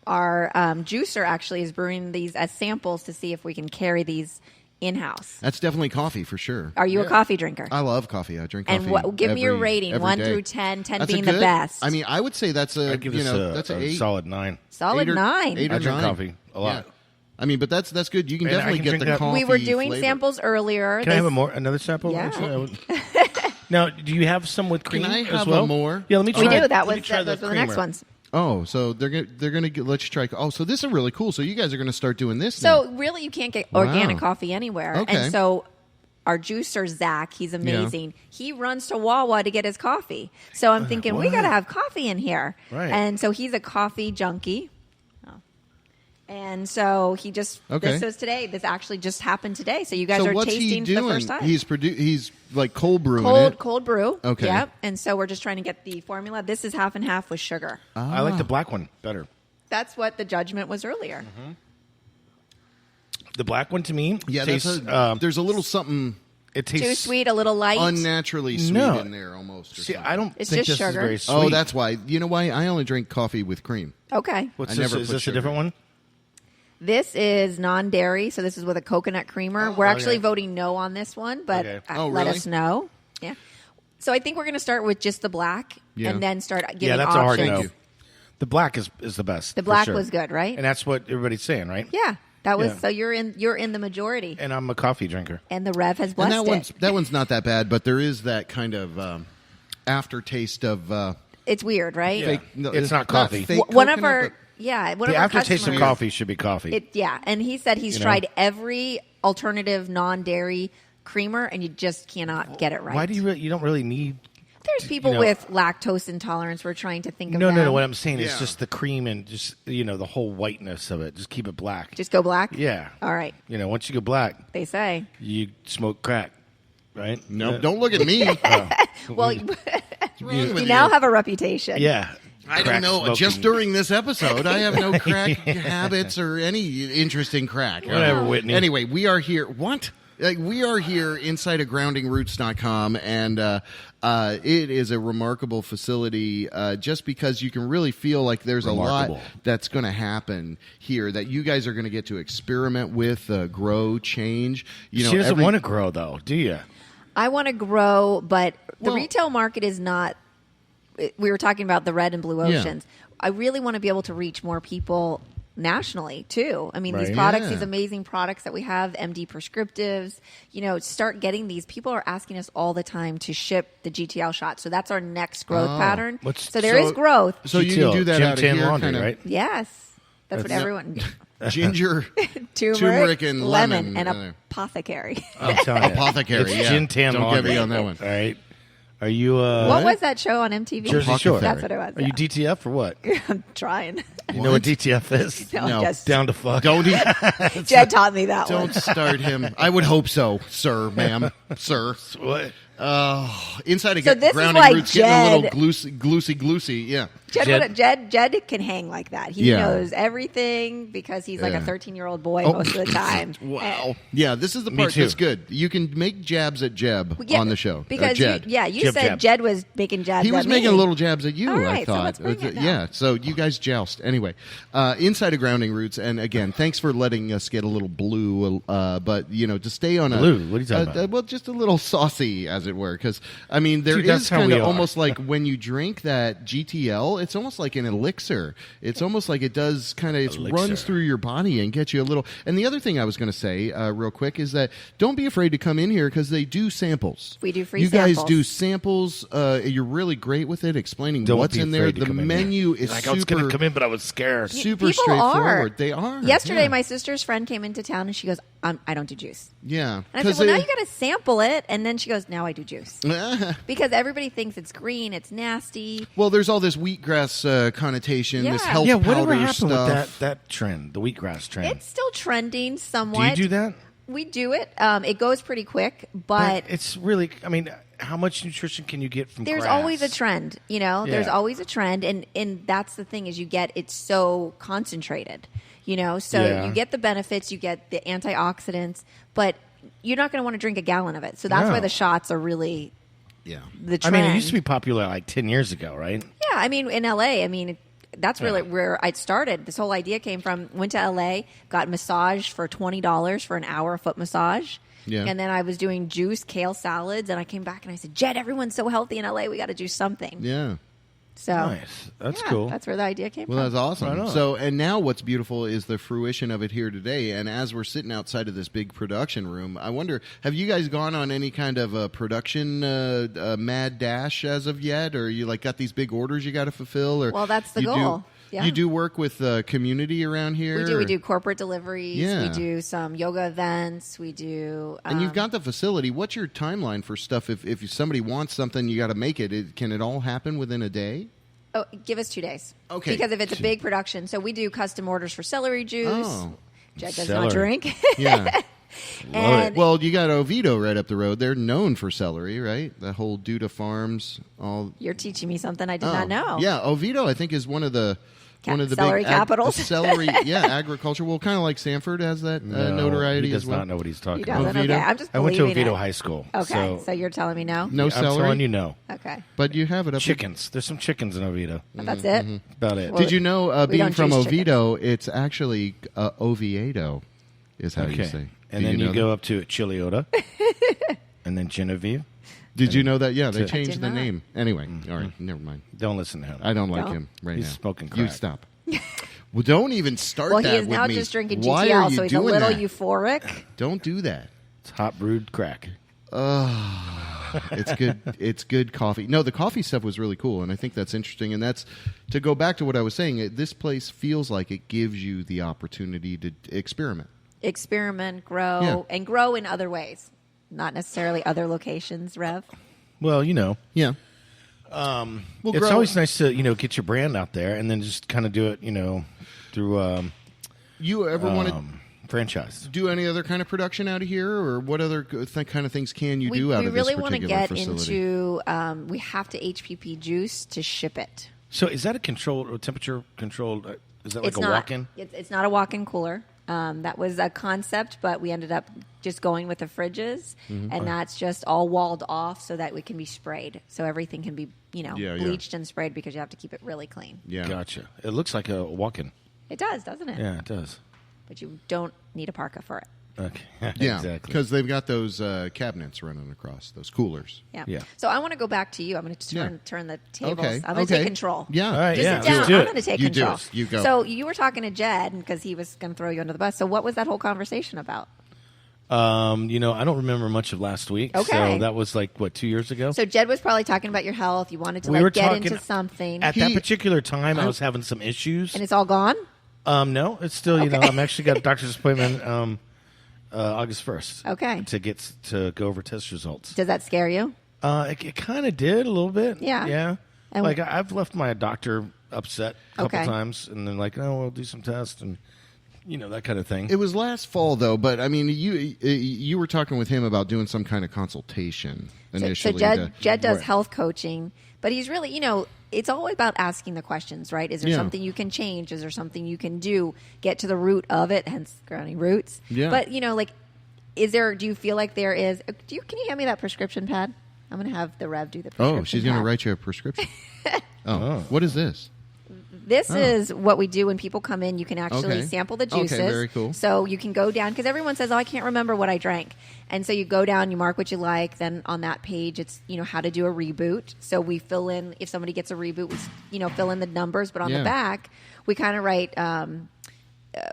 Our juicer actually is brewing these as samples to see if we can carry these in-house. That's definitely coffee for sure. Are you a coffee drinker? I love coffee. I drink And coffee. give me your every- rating, every 1 day. through 10, 10 That's a being the good- best. I mean, I would say that's a I'd give you this know that's a an 8. solid 9. Solid 8 or- 9. 8 or I drink 9. coffee a lot. Yeah. I mean, but that's good. You can And I definitely can get drink the that- coffee. We were doing flavor. samples earlier. Can I have another sample? Yeah. Actually, I would- now, do you have some with cream I as have well? a more? Yeah, let me try. We do. Let That me was try those were the next creamer. ones. Oh, so they're gonna let you try. Oh, so this is really cool. So you guys are gonna start doing this. So now. really, you can't get Wow. organic coffee anywhere. Okay. And so our juicer, Zach, he's amazing. He runs to Wawa to get his coffee. So I'm thinking, we what? got to have coffee in here. Right. And so he's a coffee junkie. Oh. And so he just, Okay. this was today. This actually just happened today. So you guys so are what's he tasting for doing? the first time. He's like cold brewing it. Cold brew. Okay. Yep. And so we're just trying to get the formula. This is half and half with sugar. I like the black one better. That's what the judgment was earlier. The black one to me Yeah, tastes. there's a little something It tastes Too sweet, a little light. Unnaturally sweet No. in there almost. Or See, something. I don't It's think just this sugar. is very sweet. Oh, that's why. You know why? I only drink coffee with cream. Okay. What's I this? never Is put this a sugar different in. one? This is non-dairy, so this is with a coconut creamer. We're actually okay. voting no on this one, but Okay. Oh, let really? us know. Yeah. So I think we're going to start with just the black Yeah. and then start giving Yeah, that's a hard options. no. The black is the best. The for black sure. was good, right? And that's what everybody's saying, right? Yeah. That was Yeah. so you're in the majority. And I'm a coffee drinker. And the Rev has And blessed that one's not that bad, but there is that kind of aftertaste of It's weird, right? Yeah. It's not coffee. fake One of coconut, our but- one The of our aftertaste of customers- coffee should be coffee. And he said he's You know? tried every alternative non-dairy creamer, and you just cannot get it right. Why do you don't really need? There's people know- with lactose intolerance. We're trying to think of No. them. What I'm saying is Yeah. just the cream and just the whole whiteness of it. Just keep it black. Just go black. Yeah. All right. Once you go black, They say. you smoke crack, right? No, Yeah. don't look at me. Well, you wrong with now you? have a reputation. Yeah. I don't Crack know. smoking. Just during this episode, I have no crack habits or any interesting crack. Whatever, Whitney. Anyway, we are here. What? We are here inside of groundingroots.com, and it is a remarkable facility just because you can really feel like there's a lot Remarkable. that's going to happen here that you guys are going to get to experiment with, grow, change. She doesn't want to grow, though, do you? I want to grow, but the Well- retail market is not. We were talking about the red and blue Yeah. oceans. I really want to be able to reach more people nationally too. I mean, these Right. products, Yeah. these amazing products that we have, MD prescriptives, start getting these. People are asking us all the time to ship the GTL shot. So that's our next growth pattern. So there is growth. So you can do that Gym out of tan here, laundry, kind of right? Yes. That's what That's- everyone. ginger, Turmeric and lemon, lemon. and apothecary. I'm telling you. Apothecary, It's yeah. gin tan Don't laundry. get me on that one. All right. Are you What was that show on MTV? Jersey Shore? That's what it was. Are you DTF or what? I'm trying. You know what DTF is? No. just Down to fuck. Don't Jed taught me that one. don't start him. I would hope so, sir, ma'am, sir. What? Inside of So this is grounding why roots, getting a Jed- little gloosy. Yeah. Jed can hang like that. He Yeah. knows everything because he's like Yeah. a 13-year-old boy Oh. most of the time. Wow. Yeah, this is the part too. that's good. You can make jabs at Jeb Yeah, on the show. because Jed. you Jeb, said Jeb. Jed was making jabs. He was at making me. little jabs at you, All I right, so thought. let's bring it down. Yeah, so you guys joust. Anyway, inside of Grounding Roots, and again, thanks for letting us get a little blue, but, to stay on Blue? What are you talking about? Well, just a little saucy, as it were, because, I mean, there Dude, is that's how kind we of are. almost like when you drink that GTL, it's almost like an elixir. It's almost like it does kind of, it Elixir. runs through your body and gets you a little. And the other thing I was going to say, real quick, is that don't be afraid to come in here because they do samples. We do free You guys samples. do samples. You're really great with it, explaining Don't what's be in there. afraid to The come in menu here. is Like, I was going super, to come in, but I was scared. super People straightforward. are. They are. Yesterday, yeah. my sister's friend came into town and she goes, I don't do juice. Yeah. And I said, well, now you got to sample it. And then she goes, now I do juice. Because everybody thinks it's green, it's nasty. well, there's all this wheatgrass connotation, this Yeah. health Yeah, whatever powder happened stuff. with that trend, the wheatgrass trend? It's still trending Do somewhat. you do that? We do it. It goes pretty quick, but it's really, I mean, how much nutrition can you get from there's grass? always a trend. There's Yeah. always a trend, and that's the thing is it's so concentrated. So Yeah. you get the benefits, you get the antioxidants, but you're not going to want to drink a gallon of it. So that's No. why the shots are really Yeah. the I trend. mean, it used to be popular like 10 years ago, right? Yeah, I mean, in LA, that's really Yeah. where I started. This whole idea came from. Went to LA, got massaged for $20 for an hour, foot massage. Yeah. And then I was doing juice, kale salads, and I came back and I said, Jed, everyone's so healthy in LA, we got to do something. Yeah. So Nice. That's yeah, cool. That's where the idea came Well, from. that's awesome. Right on. So, and now what's beautiful is the fruition of it here today. And as we're sitting outside of this big production room, I wonder, have you guys gone on any kind of a production mad dash as of yet? Or you got these big orders you got to fulfill? Or Well, that's the you goal. Yeah. You do work with the community around here? We or- do corporate deliveries. Yeah. We do some yoga events. We do. And you've got the facility. What's your timeline for stuff? If somebody wants something, you got to make it. Can it all happen within a day? Oh, give us 2 days. Okay. Because if it's a big production, so we do custom orders for celery juice. Oh. Jed does Celery. not drink. Yeah. and Well, you got Oviedo right up the road. They're known for celery, right? The whole Duda Farms, all. you're teaching me something I did not know. Yeah, Oviedo, I think, is one of the one of the celery big capitals. the celery, yeah, agriculture. Well, kind of like Sanford has that notoriety He does as well. not know what he's talking He about. doesn't. Oviedo? Okay, I'm just I went to believing Oviedo it. High School. Okay, so you're telling me no? No I'm celery. telling you no. Okay, But you have it up. Chickens. There's some chickens in Oviedo. that's it. About it. Well, Did you know, we being don't from choose Oviedo, it's actually Oviedo is how you say. And Do then know you that? go up to Chiliota. And then Genevieve. Did you know that? Yeah, they I changed did the not. name. Anyway, all right, never mind. Don't listen to him. I don't like No. him right He's now. smoking You crack. stop. Well, don't even start Well, that he is with now me. just drinking Why GTL, are you so he's a doing little that? euphoric. Don't do that. It's hot brewed crack. It's good. It's good coffee. No, the coffee stuff was really cool, and I think that's interesting. And that's to go back to what I was saying. This place feels like it gives you the opportunity to experiment. Experiment, grow, Yeah. and grow in other ways, not necessarily other locations. Rev. Well, you know. Yeah. It's always nice to, get your brand out there and then just kind of do it, through You ever want to franchise. do any other kind of production out of here, or what other kind of things can you do out of this really want to particular get facility? into. We have to HPP juice to ship it. So is that a controlled or temperature controlled? Is that like It's a not. walk-in? It's not a walk-in cooler. That was a concept, but we ended up just going with the fridges, Mm-hmm. and that's just all walled off so that it can be sprayed. So everything can be, Yeah. bleached and sprayed because you have to keep it really clean. Yeah. Gotcha. It looks like a walk-in. It does, doesn't it? Yeah, it does. But you don't need a parka for it. Okay. Yeah, Exactly. because they've got those cabinets running across, those coolers. Yeah. Yeah. So I want to go back to you. I'm going to turn the tables. Okay. I'm going to take control. Yeah. All right, Just yeah, sit down. let's do I'm it. going to take You do control. it. You go. So you were talking to Jed because he was going to throw you under the bus. So what was that whole conversation about? I don't remember much of last week. Okay. So that was 2 years ago? So Jed was probably talking about your health. You wanted to we were get talking into something, At that particular time, I was having some issues. and it's all gone. No, it's still, Okay. I'm actually got a doctor's appointment August 1st. Okay. To go over test results. Does that scare you? It kind of did a little bit. Yeah. Yeah. And- I've left my doctor upset a couple Okay. times, and then we'll do some tests and that kind of thing. It was last fall, though. But I mean, you were talking with him about doing some kind of consultation initially. So Jed does Right. health coaching, but he's really, it's all about asking the questions, right? Is there Yeah. something you can change? Is there something you can do? Get to the root of it, hence grounding roots. Yeah. But, do you feel like there is, can you hand me that prescription pad? I'm going to have the Rev do the prescription Oh, she's going to pad. write you a prescription. What is this? This is what we do when people come in. You can actually Okay. sample the Okay, juices. very cool. So you can go down because everyone says, "Oh, I can't remember what I drank," and so you go down, you mark what you like. Then on that page, it's how to do a reboot. So we fill in if somebody gets a reboot, we fill in the numbers. But on Yeah. the back, we kind of write.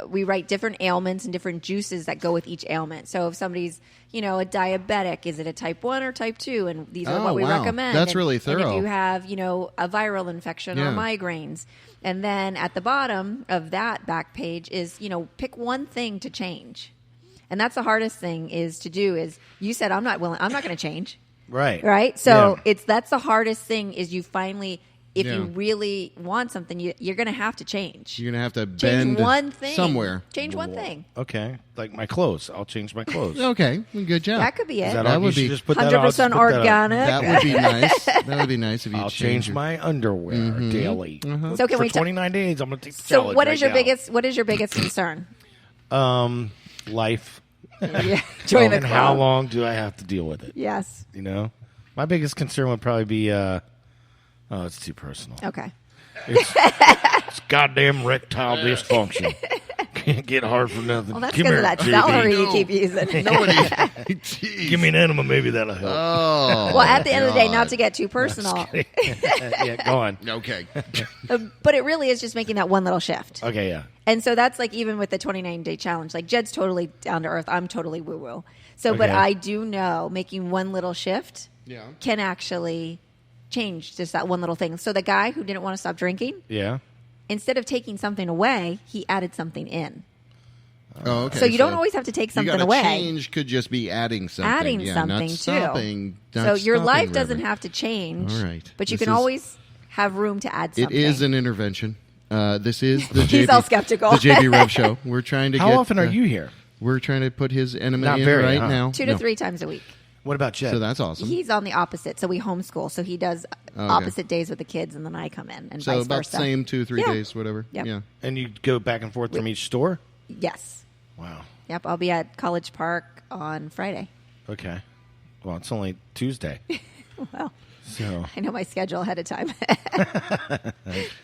We write different ailments and different juices that go with each ailment. So if somebody's, a diabetic, is it a type 1 or type 2? And these are Oh, what we wow. recommend. That's And- really And thorough. if you have, a viral infection Yeah. or migraines. And then at the bottom of that back page is, pick one thing to change. And that's the hardest thing is to do is you said, I'm not going to change. Right. Right. So Yeah. that's the hardest thing is you finally, if Yeah. you really want something, you're going to have to change. You're going to have to Change bend one thing. somewhere. Change one thing. Okay. Like my clothes. I'll change my clothes. Okay, good job. That could be it. Is that, That all? would You should be just put that on. 100% Just put that on. organic. That would be nice. That would be nice if you I'll change your- my underwear daily. So can For we ta- 29 days, I'm going to take the So challenge what is your right now. biggest? What is your biggest concern? Life. Yeah, join the And club. how long do I have to deal with it? Yes. My biggest concern would probably be, it's too personal. Okay. It's goddamn erectile dysfunction. Can't get hard for nothing. Well, that's Come because of here, that JB. celery you keep using. Jeez. Give me an enema, maybe that'll help. Oh, Well, at the end of the day, God. not to get too personal, Yeah, go on. Okay. but it really is just making that one little shift. Okay, yeah. And so that's like even with the 29-day challenge, like Jed's totally down to earth. I'm totally woo-woo. So, but Okay. I do know making one little shift Yeah. can actually change just that one little thing. So the guy who didn't want to stop drinking, Yeah. instead of taking something away, he added something in. Oh, okay. So you don't always have to take something you gotta away. Change could just be adding something. Adding yeah, something not too. stopping, not So your stopping, life doesn't Reverend. have to change. All right. But you This can is- always have room to add It something. is an intervention. This is the He's JB, all skeptical. The JB Rev Show. We're trying to How get. often are you here? We're trying to put his enema Not in very, right huh? now. 2 to No. 3 times a week. What about Jed? So that's awesome. He's on the opposite. So we homeschool. So he does opposite days with the kids, and then I come in, and so vice about versa. the same 2-3 Yeah. days, whatever. Yep. Yeah. And you go back and forth from each store? Yes. Wow. Yep. I'll be at College Park on Friday. Okay. Well, it's only Tuesday. Well, So I know my schedule ahead of time.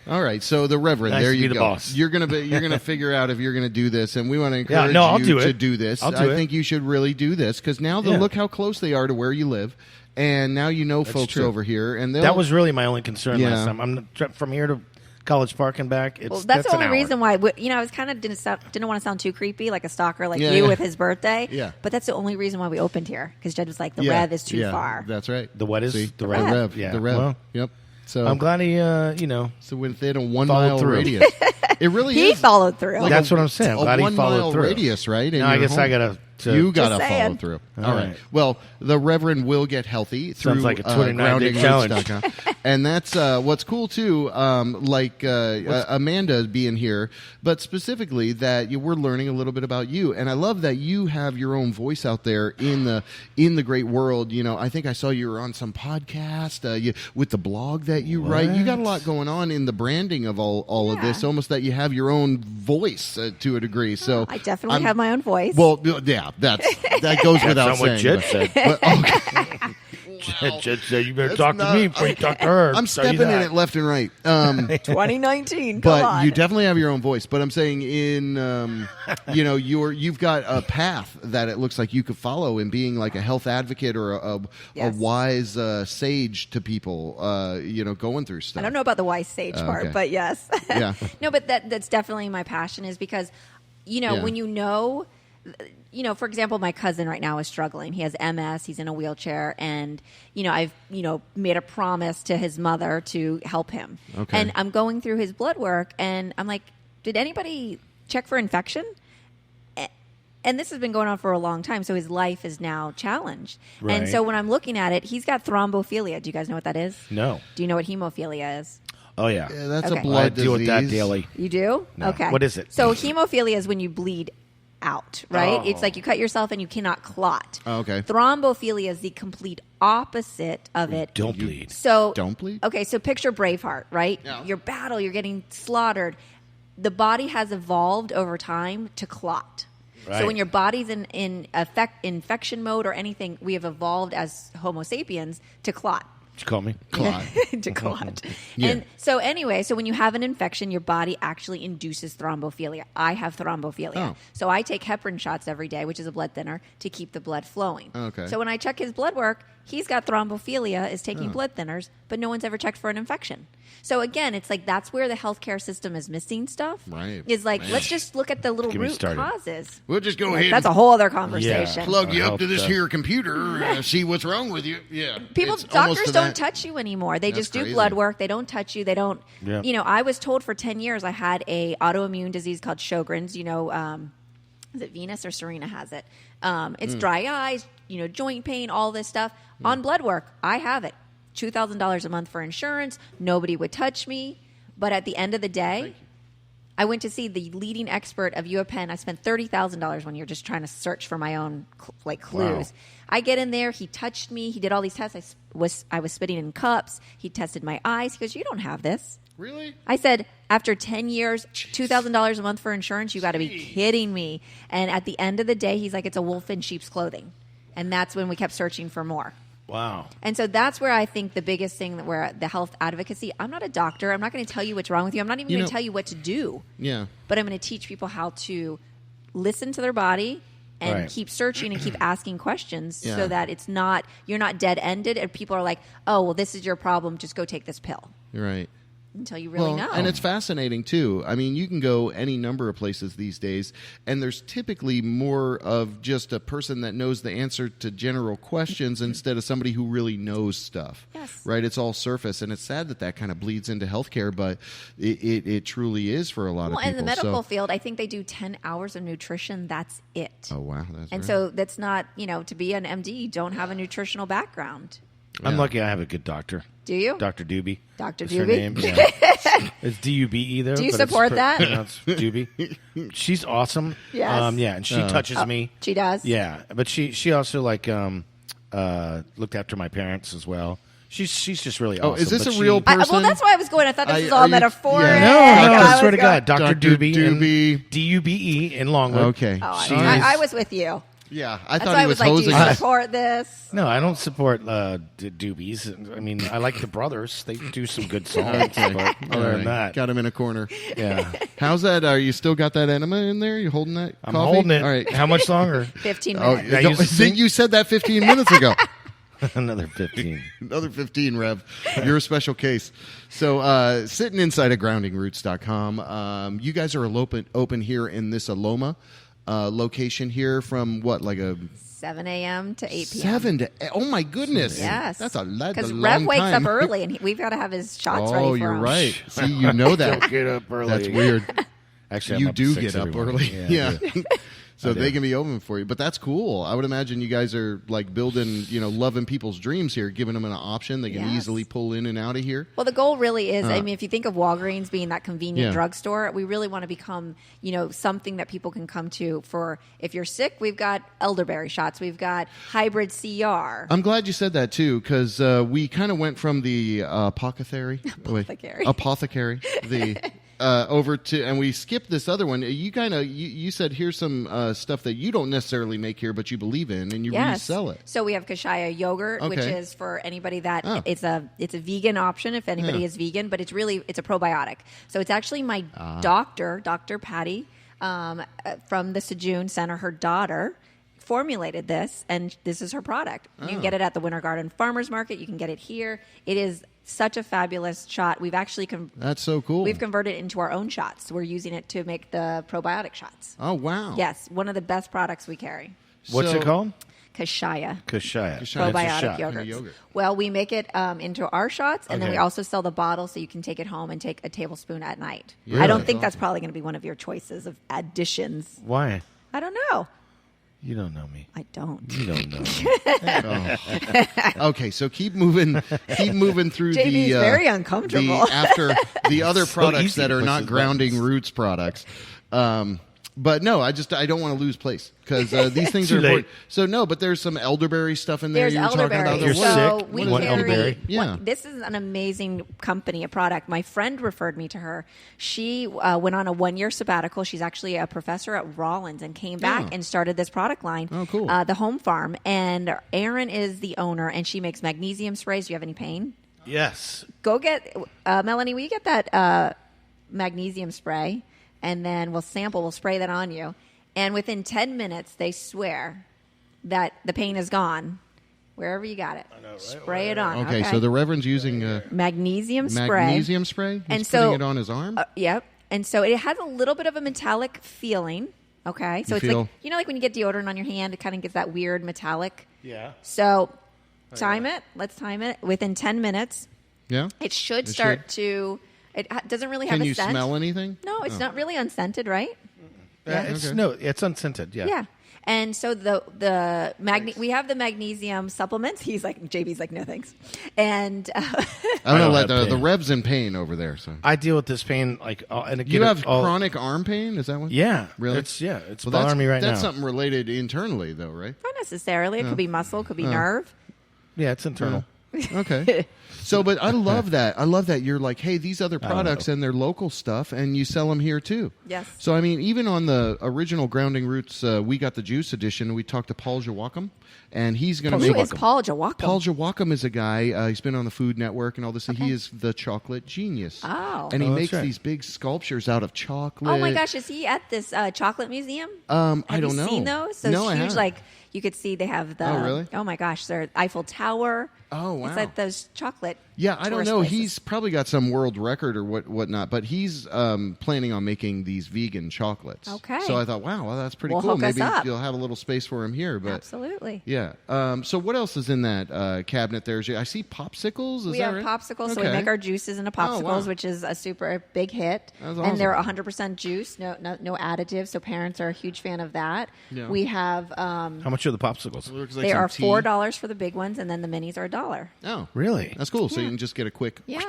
All right, so the Reverend, Nice there to you be the go. boss. You're gonna figure out if you're gonna do this, and we want to encourage I'll you do it. to do this. I'll do I it. think you should really do this because now Yeah. look how close they are to where you live, and now you know folks true. over here, and they'll, that was really my only concern Yeah. last time. I'm from here to College Park and back. It's, Well, that's the an only hour. reason why. I was kind of didn't want to sound too creepy, like a stalker, like Yeah, you yeah. with his birthday. Yeah. But that's the only reason why we opened here, because Jed was like, the yeah, Rev is too yeah, far. That's right. The what is? See? The The Rev. Rev. Yeah. The Rev. Well, Yep. So I'm glad he, So within a 1 Followed mile through. radius, it really He is. followed through. Like That's what I'm saying. I'm A glad he 1 followed mile through. radius, right? Now I guess I gotta. You gotta Just follow saying. through. All All right. right. Well, the Reverend will get healthy through Sounds like a 29-day challenge. groundingroots.com. And that's what's cool too. Amanda being here, but specifically that we're learning a little bit about you, and I love that you have your own voice out there in the great world. You know, I think I saw you were on some podcast with the blog that you write. You got a lot going on in the branding of all of this. Yeah. Almost that you have your own voice to a degree. So I definitely I'm- have my own voice. Well, yeah, that goes without not what saying. Jed but- said. but- okay. Jed said, "You better That's talk not- to me before you talk to her." I'm Tell you stepping in that. it left and right. 2019. Come But on. you definitely have your own voice. But I'm saying you've got a path that it looks like you could follow in being like a health advocate or a Yes. wise sage to people, going through stuff. I don't know about the wise sage part, okay. but yes. Yeah. No, but that's definitely my passion, is because, Yeah. when for example, my cousin right now is struggling. He has MS. He's in a wheelchair. And, I've, made a promise to his mother to help him. Okay. And I'm going through his blood work, and I'm like, did anybody check for infection? And this has been going on for a long time, so his life is now challenged. Right. And so when I'm looking at it, he's got thrombophilia. Do you guys know what that is? No. Do you know what hemophilia is? Oh yeah. Yeah, that's Okay. a blood I deal with that disease. daily. You do? No. Okay. What is it? So hemophilia is when you bleed out, right? Oh. It's like you cut yourself and you cannot clot. Oh, okay. Thrombophilia is the complete opposite of it. Don't bleed. So Don't bleed? Okay, so picture Braveheart, right? Yeah. Your battle, you're getting slaughtered. The body has evolved over time to clot. Right. So when your body's in infection mode or anything, we have evolved as Homo sapiens to clot. Did you call me? Clot. To clot. Yeah. And so anyway, so when you have an infection, your body actually induces thrombophilia. I have thrombophilia. Oh. So I take heparin shots every day, which is a blood thinner, to keep the blood flowing. Okay. So when I check his blood work, he's got thrombophiliia, is taking Oh. blood thinners, but no one's ever checked for an infection. So again, it's like that's where the healthcare system is missing stuff. Right. Is like, Man. let's just look at the little Get me root started. causes. We'll just go Like, ahead that's a and whole other conversation. plug you Or up to help this the- here computer, see what's wrong with you. Yeah. People, It's almost doctors to don't that. touch you anymore. They That's just do crazy. blood work. They don't touch you. They don't. Yeah. I was told for 10 years I had a autoimmune disease called Sjogren's. Is it Venus or Serena has it? It's dry eyes, joint pain, all this stuff. On blood work, I have it. $2,000 a month for insurance. Nobody would touch me. But at the end of the day, I went to see the leading expert of UPenn. I spent $30,000 one year just trying to search for my own clues. Wow. I get in there. He touched me. He did all these tests. I was spitting in cups. He tested my eyes. He goes, "You don't have this." Really? I said, after 10 years, $2,000 a month for insurance, you got to be kidding me. And at the end of the day, he's like, it's a wolf in sheep's clothing. And that's when we kept searching for more. Wow. And so that's where I think the biggest thing that where the health advocacy, I'm not a doctor. I'm not going to tell you what's wrong with you. I'm not even going to tell you what to do. Yeah. But I'm going to teach people how to listen to their body and Right. keep searching and keep asking questions Yeah. so that you're not dead-ended and people are like, oh, well, this is your problem. Just go take this pill You're right. until you really know. And it's fascinating too. I mean, you can go any number of places these days, and there's typically more of just a person that knows the answer to general questions instead of somebody who really knows stuff. Yes. Right? It's all surface, and it's sad that kind of bleeds into healthcare, but it truly is for a lot of Well, people. in the medical So- field, I think they do 10 hours of nutrition. That's it. Oh wow, that's And right. so that's not, to be an MD, you don't have a nutritional background. I'm Yeah. lucky I have a good doctor. Do you? Dr. Doobie. Dr. That's her Doobie? name. Yeah. It's D-U-B-E though. Do you but it's support that? pronounced Doobie. She's awesome. Yes. Yeah, and she touches me. She does? Yeah, but she also looked after my parents as well. She's just really Oh, awesome. is this but a real person? Well, that's why I was going. I thought this was all are you- metaphoric. yeah. No, And I was swear to going- God, Dr. Dr. Doobie, Doobie. Dube in Longwood. Okay. Oh, She I is- was with you. Yeah, I That's thought why he I was was like, do hosing you us. support this? No, I don't support Doobies. I mean, I like the brothers. They do some good songs, but other than that, Got him in a corner. yeah, How's that? Are you still got that enema in there? You holding that? I'm coffee? holding it. All right. How much longer? 15 Oh, minutes. Now you sing- you said that 15 minutes ago. Another 15. Another 15, Rev. You're a special case. So, sitting inside of groundingroots.com, you guys are open here in this Aloma location here from what, like a 7 a.m. to 8 p.m. 7 to... Oh, my goodness. Yes. That's a long Because Rev wakes time. up early, and we've got to have his shots ready Oh, for you're him. right. See, you know that. Get up early. That's weird. Actually, I'm You up do 6 get up every morning. early. Yeah. I do. So I do. they can be open for you. But that's cool. I would imagine you guys are like building, loving people's dreams here, giving them an option. They can Yes. easily pull in and out of here. Well, the goal really is, I mean, if you think of Walgreens being that convenient Yeah. drugstore, we really want to become, something that people can come to for if you're sick, we've got elderberry shots, we've got hybrid CR. I'm glad you said that too, because we kind of went from the apothecary, the over to, and we skipped this other one. You kind of you said here's some stuff that you don't necessarily make here, but you believe in, and you resell it. So we have Kashaya yogurt, which Okay. is for anybody that Oh. it's a vegan option if anybody Yeah. is vegan, but it's a probiotic. So it's actually my doctor, Dr. Patty, from the Sejun Center, her daughter formulated this, and this is her product. You can get it at the Winter Garden Farmers Market. You can get it here. It is such a fabulous shot. We've actually That's so cool. we've converted it into our own shots. We're using it to make the probiotic shots. Oh wow! Yes, one of the best products we carry. What's So- it called? Kashaya. Kashaya. Kashaya. It's a Probiotic shot. yogurts. Yogurt. Well, we make it into our shots, and then Okay. we also sell the bottle so you can take it home and take a tablespoon at night. Really? I don't think That's that's probably going to be one of your choices of additions. Why? I don't know. You don't know me. I don't. You don't know me. Okay, so keep moving through JB's the very uncomfortable. after the other So products easy that to are push not his grounding buttons. roots products. But no, I don't want to lose place because these things Too are late. important. So no, but there's some elderberry stuff in there. There's you were talking elderberry. about. You're So sick? we You want carry. elderberry? Yeah. This is an amazing company, a product. My friend referred me to her. She went on a 1-year sabbatical. She's actually a professor at Rollins and came back Oh. and started this product line. Oh, cool. The Home Farm. And Erin is the owner, and she makes magnesium sprays. Do you have any pain? Yes. Go get Melanie. Will you get that magnesium spray, and then we'll spray that on you, and within 10 minutes, they swear that the pain is gone. Wherever you got it, spray it on. Okay, so the Reverend's using magnesium spray. magnesium spray. He's And so- putting it on his arm. Yep. And so it has a little bit of a metallic feeling. Okay, so You it's feel- like like when you get deodorant on your hand, it kind of gets that weird metallic. Yeah. So time it. Let's time it within 10 minutes. Yeah. It should It start should? to. It doesn't really have Can a you scent. smell anything? No, it's Oh. not really unscented, right? It's, Okay. No, it's unscented. Yeah. Yeah. And so we have the magnesium supplements. JB's like, no thanks. And I'm I gonna don't let have the pain. Rev's in pain over there. So I deal with this pain and you have chronic arm pain. Is that what? Yeah. Really? It's Well, bothering me right now. That's something related internally, though, right? not necessarily. It could be muscle, could be nerve. Yeah, it's internal. Okay. So, but I love that. I love that you're like, hey, these other products and their local stuff, and you sell them here too. Yes. So, I mean, even on the original Grounding Roots, we got the juice edition. We talked to Paul Jawakam, and he's going to Who make. is Paul Jawakam? Paul Jawakam is a guy. He's been on the Food Network and all this. And he is the chocolate genius. Oh. And he Oh, that's makes right. these big sculptures out of chocolate. Oh my gosh, is he at this chocolate museum? I Have don't you know. seen those? No, I huge, haven't. like you could see they have the. Oh, really? Oh my gosh, they're Eiffel Tower. Oh, wow. It's like those chocolate. Yeah, I don't tourist know. places. He's probably got some world record or whatnot, but he's planning on making these vegan chocolates. Okay. So I thought, wow, well, that's pretty Well, cool. hook us Maybe up. you'll have a little space for him here. But Absolutely. yeah. So what else is in that cabinet there? I see popsicles. Is We that have right? popsicles, so we Okay. make our juices into popsicles, wow. which is a super big hit. That's And they're awesome. 100% juice, no additives. So parents are a huge fan of that. Yeah. We have How much are the popsicles? Looks like they some are tea. $4 for the big ones, and then the minis are $1. Oh, Really? that's cool. So Yeah. you can just get a quick. Yeah.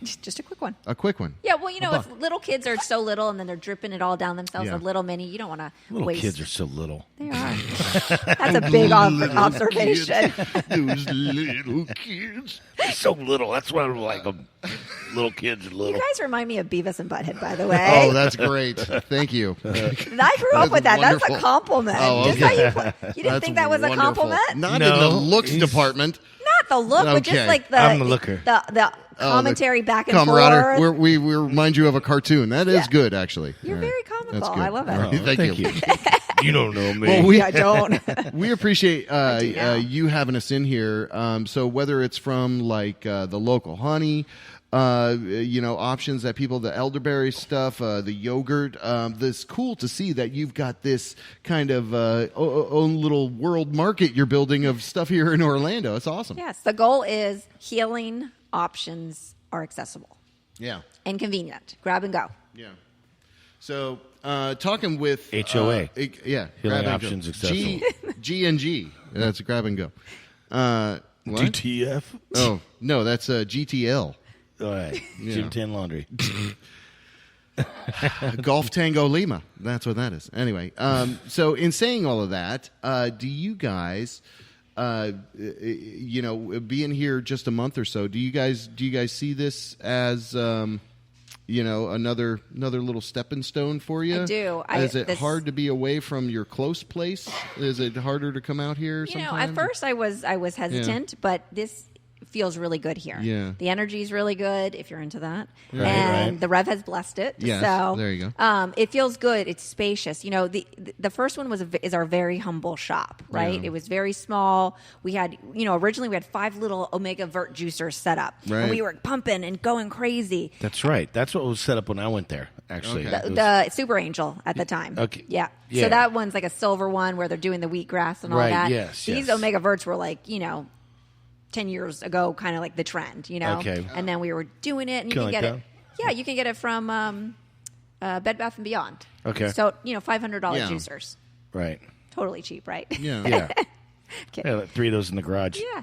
Just a quick one. A quick one. Yeah, well, if little kids are so little and then they're dripping it all down themselves, Yeah. a little mini, you don't want to Little waste. kids are so little. They are. That's a big observation. Those little kids. They're so little. That's why I like them. Little kids are You little. guys remind me of Beavis and Butthead, by the way. Oh, that's great. Thank you. And I grew up with that. That's wonderful. a compliment. Oh, Just okay. how you didn't That's think that was a wonderful. compliment? Not No, in the looks he's- department. Not the look, but Okay. just like the I'm the looker. the commentary back and Camarader, forth. we remind you of a cartoon. That is Yeah. good, actually. You're All right. very comical. That's good. I love it. All right. Thank you. You don't know me. Well, we I don't. we appreciate do now. you having us in here. So whether it's from like the local honey, options that people, the elderberry stuff, the yogurt, it's cool to see that you've got this kind of own little world market you're building of stuff here in Orlando. It's awesome. Yes, the goal is healing options are accessible Yeah. and convenient. Grab and go. Yeah. So, talking with HOA. Yeah. Healing grab and go. options accessible. G&G. That's a grab and go. What? GTF. Oh, no, that's GTL. All right. Jim Tan Laundry. Golf Tango Lima. That's what that is. Anyway, so in saying all of that, do you guys, being here just a month or so, do you guys see this as, another little stepping stone for you? I do. Is it hard to be away from your close place? Is it harder to come out here? At first I was hesitant, but this feels really good here. Yeah. The energy is really good if you're into that. Right, and right. the Rev has blessed it. Yes, So there you go. It feels good. It's spacious. The first one is our very humble shop, right? Yeah. It was very small. We had, originally we had 5 little Omega Vert juicers set up. Right. And we were pumping and going crazy. That's right. That's what was set up when I went there, actually. Okay. It was- The Super Angel at the time. Okay. Yeah. Yeah. So that one's like a silver one where they're doing the wheatgrass and all Right, that. yes, These yes. Omega Verts were like, 10 years ago, kind of like the trend, Okay. And then we were doing it, and you Kinda can like get it. Yeah, you can get it from Bed Bath & Beyond. Okay. So, $500 Yeah. juicers. Right. Totally cheap, right? Yeah. Yeah. Okay. Yeah, like 3 of those in the garage. Yeah.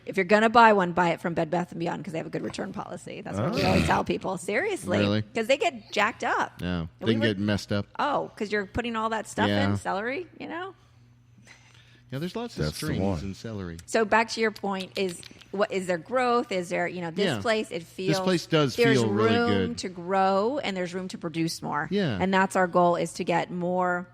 If you're gonna buy one, buy it from Bed Bath & Beyond because they have a good return policy. That's what we always tell people. Seriously, Really? because they get jacked up. Yeah. And They we can were- get messed up. Oh, because you're putting all that stuff Yeah. in celery, Yeah, there's lots of That's the strings one. in celery. So back to your point is there growth? Is there this Yeah. place? It feels This place does there's feel really room good. to grow and there's room to produce more. Yeah. and that's our goal is to get more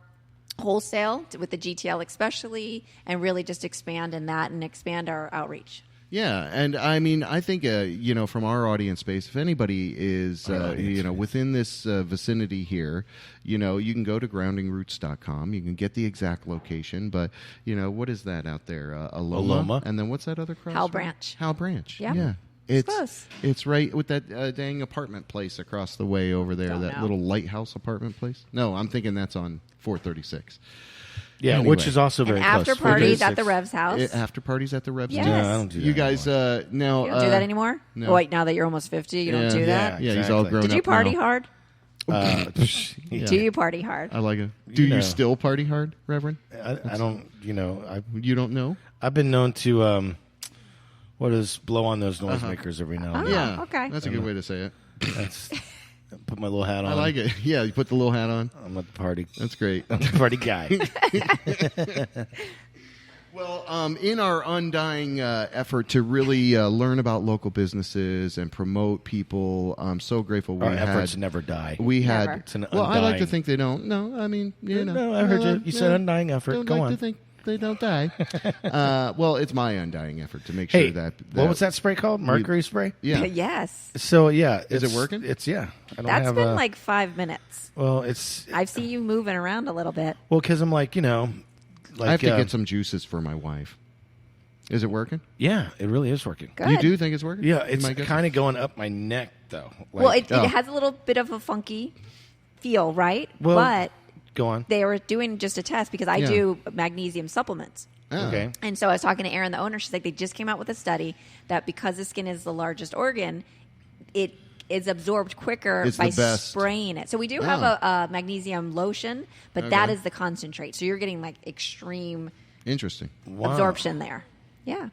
wholesale with the GTL especially, and really just expand in that and expand our outreach. Yeah, and I mean, I think from our audience base, if anybody is within this vicinity here, you can go to groundingroots.com. You can get the exact location, but what is that out there? Aloma, Aloma. and then what's that other cross? Hal Branch. Hal Branch. Yeah. Yeah. It's close. It's right with that dang apartment place across the way over there. Don't that know. little lighthouse apartment place. No, I'm thinking that's on 436. Yeah, Anyway. which is also very And after close. parties 436. at the Rev's house. After parties at the Rev's. Yes. No, I don't do that You guys now You don't do that anymore? no. Oh, wait, now that you're almost 50, you don't do that? Yeah, he's all exactly. grown Did up you party now. hard? Yeah. Do you party hard? I like it. Do you still party hard, Reverend? I don't, You don't know? I've been known to, blow on those noisemakers every now and then. Yeah. okay. That's a good way to say it. That's, put my little hat on. I like it. Yeah, you put the little hat on. I'm at the party. That's great. I'm the party guy. Well, in our undying effort to really learn about local businesses and promote people, I'm so grateful we Our had. efforts never die. We had. Never. It's an Well, I like to undying- think they don't. No, I mean, No, I heard you. You said undying effort. Don't Go like on. to think they don't die. Well, it's my undying effort to make sure Hey, that. what was that spray called? Mercury spray? Yeah. Yes. So, yeah. Is it it's- working? It's, yeah. I don't That's have been a, like 5 minutes. well, it's, I've seen you moving around a little bit. well, because I'm like, I have to get some juices for my wife. Is it working? Yeah, it really is working. Good. You do think it's working? Yeah, You it's might get- kind of going up my neck, though. Well, Like, it has a little bit of a funky feel, right? Well, but go on. they were doing just a test because I Yeah. do magnesium supplements. Ah. Okay. And so I was talking to Erin, the owner. She's like, they just came out with a study that because the skin is the largest organ, it is absorbed quicker It's by the best. spraying it. So we do have a magnesium lotion, but that is the concentrate. So you're getting like extreme Interesting. Wow. absorption there. Yeah.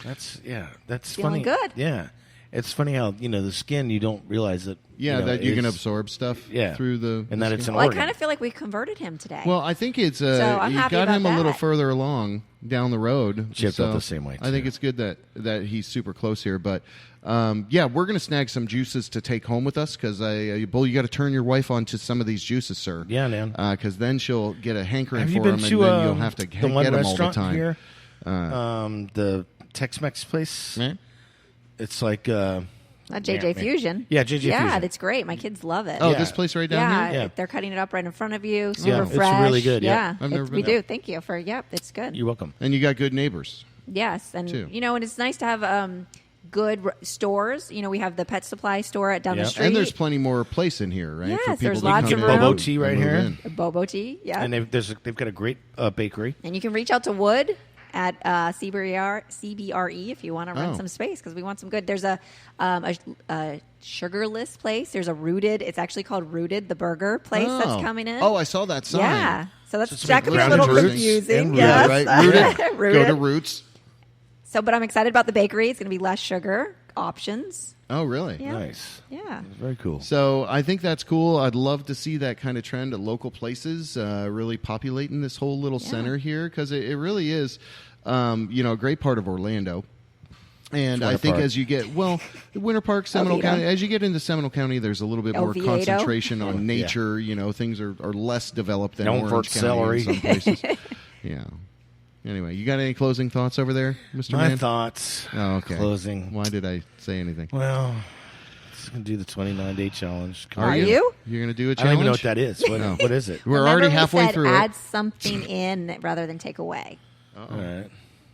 That's Feeling funny. good. Yeah. It's funny how the skin, you don't realize that. Yeah, that you can absorb stuff through the and that skin. it's an Well, I organ. kind of feel like we converted him today. Well, I think it's I'm you happy got about him a little that. further along down the road. Chip so felt the same way, I think too. it's good that he's super close here. But yeah, we're going to snag some juices to take home with us because Bull, you got to turn your wife on to some of these juices, sir. Yeah, man. Because then she'll get a hankering Have for you been them, and to then you'll have to the get one them all the restaurant time. here? The Tex-Mex place. Right? It's like JJ Fusion. Yeah, JJ Yeah, Fusion. it's great. My kids love it. Oh, Yeah. this place right down yeah, here. Yeah. they're cutting it up right in front of you. Super Yeah, it's fresh. really good, yeah. I've never we been do. Thank you for. Yep, it's good. You're welcome. And you got good neighbors. Yes, and too. and it's nice to have good stores. We have the pet supply store down the Yeah. street. And there's plenty more place in here, right? Yes, for people there's to lots come of in room. Bobo and tea right move here. in. Bobo tea. Yeah, And they've got a great bakery. and you can reach out to Wood at CBRE if you want to rent Oh. some space because we want some good. There's a sugarless place. There's a Rooted. It's actually called Rooted, the burger place that's coming in. Oh, I saw that sign. yeah. So it's that could be a grounded little roots confusing. and Yes. Yeah, right. Rooted. Rooted. Go to Roots. So, but I'm excited about the bakery. It's going to be less sugar options. Oh, really? Yeah. Nice. Yeah. Very cool. So I think that's cool. I'd love to see that kind of trend at local places really populating this whole little center here because it really is, a great part of Orlando. And I think Park. as you get, Winter Park, Seminole Oviedo. County, as you get into Seminole County, there's a little bit more Oviedo. concentration on nature. Things are less developed than Don't Orange vote County celery. in some places. Yeah. Anyway, you got any closing thoughts over there, Mr. My Man? thoughts. Oh, okay. Closing. Why did I say anything? Well, just gonna do the 29-day challenge. Come Are on. you? You're going to do a I challenge? don't even know what that is. What, No. what is it? We're Remember already we halfway said through add it. something in rather than take away. All right.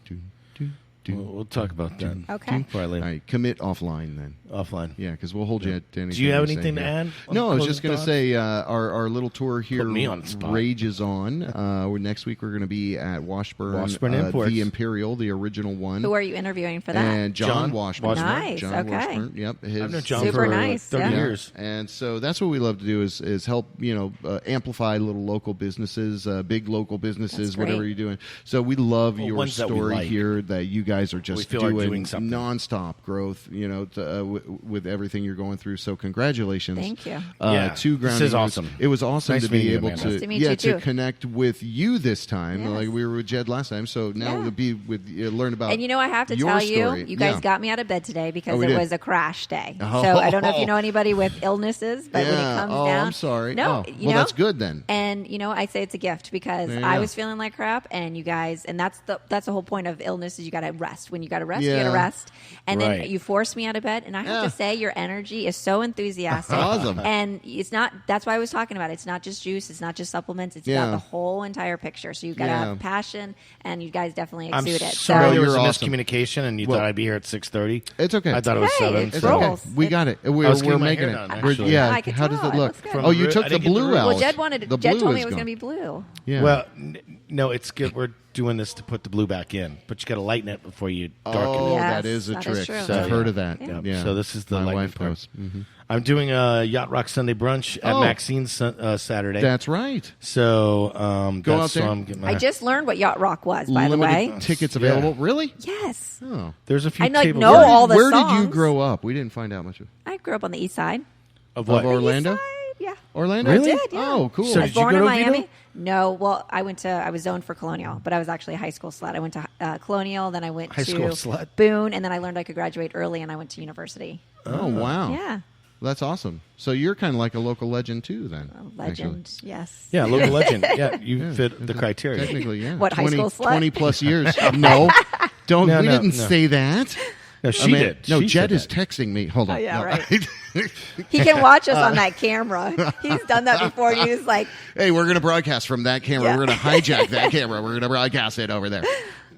Do, do, do. We'll talk about that. Okay. Probably All right, commit offline then. offline. Yeah, because we'll hold you at anything. Do you have say anything to here. add? No, I was Closing just going to thoughts? say our little tour here me on the spot. rages on. Next week we're going to be at Washburn Imports. the Imperial, the original one. Who are you interviewing for that? And John John Washburn. Nice, John okay. Washburn. Yep. I've known John Super for nice, 30 yeah. years. And so that's what we love to do is help amplify little local businesses, big local businesses, That's great. whatever you're doing. So we love your ones that we story like. here that you guys are just feel are doing doing something. nonstop growth. With everything you're going through. So congratulations. Thank you. Yeah, To this Grounding is Roots. awesome. It was awesome Nice to be meeting you, able Amanda. to Nice to meet you, to too. connect with you this time. Yes. Like we were with Jed last time. So now Yeah. to be with learn about And I have to your tell story. you guys Yeah. got me out of bed today because Oh, we it did. was a crash day. Oh. So I don't know if you know anybody with illnesses, but when it Yeah. comes Oh, down, I'm sorry. No, Oh. Well, that's good then. And I say it's a gift because There you I go. was feeling like crap, and you guys, and that's the whole point of illness is you got to rest. When you got to rest, you got Yeah. to rest. And Right. then you forced me out of bed, and I have Yeah. to say your energy is so enthusiastic. Awesome. And it's not. That's why I was talking about it. It's not just juice. It's not just supplements. It's Yeah. about the whole entire picture. So you've got to Yeah. have passion, and you guys definitely I'm exude it. sorry No, there was you're a awesome. miscommunication and you Well, thought I'd be here at 6:30. It's okay. I thought it was Hey, 7. it's It's so- rolls. okay. We got it. We're was getting my making hair it. done, We're- actually. yeah. I could How does tell. it It look? looks good. Oh, you I took didn't the get the blue root. out. Well, Jed wanted. The Jed blue told me is it was gone. going to be blue. Yeah. Well, no, it's good. We're doing this to put the blue back in, but you got to lighten it before you darken Oh, it. Yes, that is a that is trick. true. I've So, heard yeah. of that. Yeah. Yeah. So this is the my lightning wife part. knows. Mhm. I'm doing a Yacht Rock Sunday brunch at Oh. Maxine's Saturday. That's right. So Go that's out there. so I'm getting my, I just learned what Yacht Rock was, by the way. Limited tickets available. Really? Yes. Oh. there's a few I, like, tables know there. all the Where did you songs. grow up? We didn't find out much of I grew up on the east side. of what? Of Orlando? East side, yeah. Orlando? Really? I did, yeah. Oh, cool. So I was did you born go in to Oviedo? Miami. No, well, I was zoned for Colonial, but I was actually a high school slut. I went to Colonial, then I went High to school slut? Boone, and then I learned I could graduate early, and I went to university. Oh, wow. Yeah, That's awesome. So you're kind of like a local legend, too, then. legend. Yes. Yeah, local legend. Yeah, you fit the criteria. Technically, yeah. What, high school slut? 20 plus years. No. Don't. No, we no, didn't no. say that. No, she did. No, She Jed said is that. texting me. Hold on. Oh, yeah, No. right. He can watch us on that camera. He's done that before, and he's like, Hey, we're going to broadcast from that camera. Yeah. We're going to hijack that camera. We're going to broadcast it over there.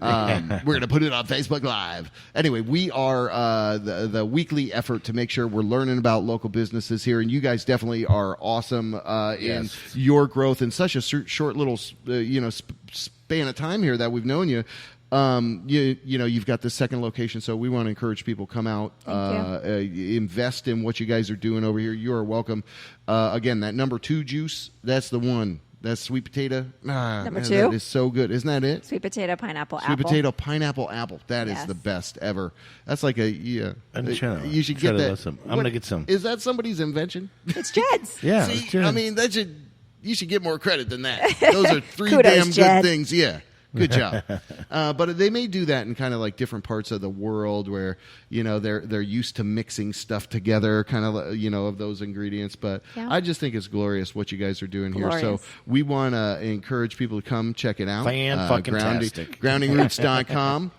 We're going to put it on Facebook Live. Anyway, we are the weekly effort to make sure we're learning about local businesses here, and you guys definitely are awesome in Yes. your growth in such a short little span of time here that we've known you. You've got this second location, so we want to encourage people come out, invest in what you guys are doing over here. You are welcome. Again, that number 2 juice, that's the one. That's sweet potato. Number Man, 2? That is so good. Isn't that it? Sweet potato, pineapple, Sweet apple. potato, pineapple, apple. That is Yes. the best ever. That's like a I'm trying you should try get to that. listen. I'm gonna get some. Is that somebody's invention? It's Jed's. Yeah. See, it's good. I mean, you should get more credit than that. Those are 3 Kudos, damn Jed. good things. Yeah. Good job. But they may do that in kind of like different parts of the world where, they're used to mixing stuff together, kind of, of those ingredients. But Yeah. I just think it's glorious what you guys are doing here. So Glorious. we want to encourage people to come check it out. Fan-fucking-tastic. Groundingroots.com.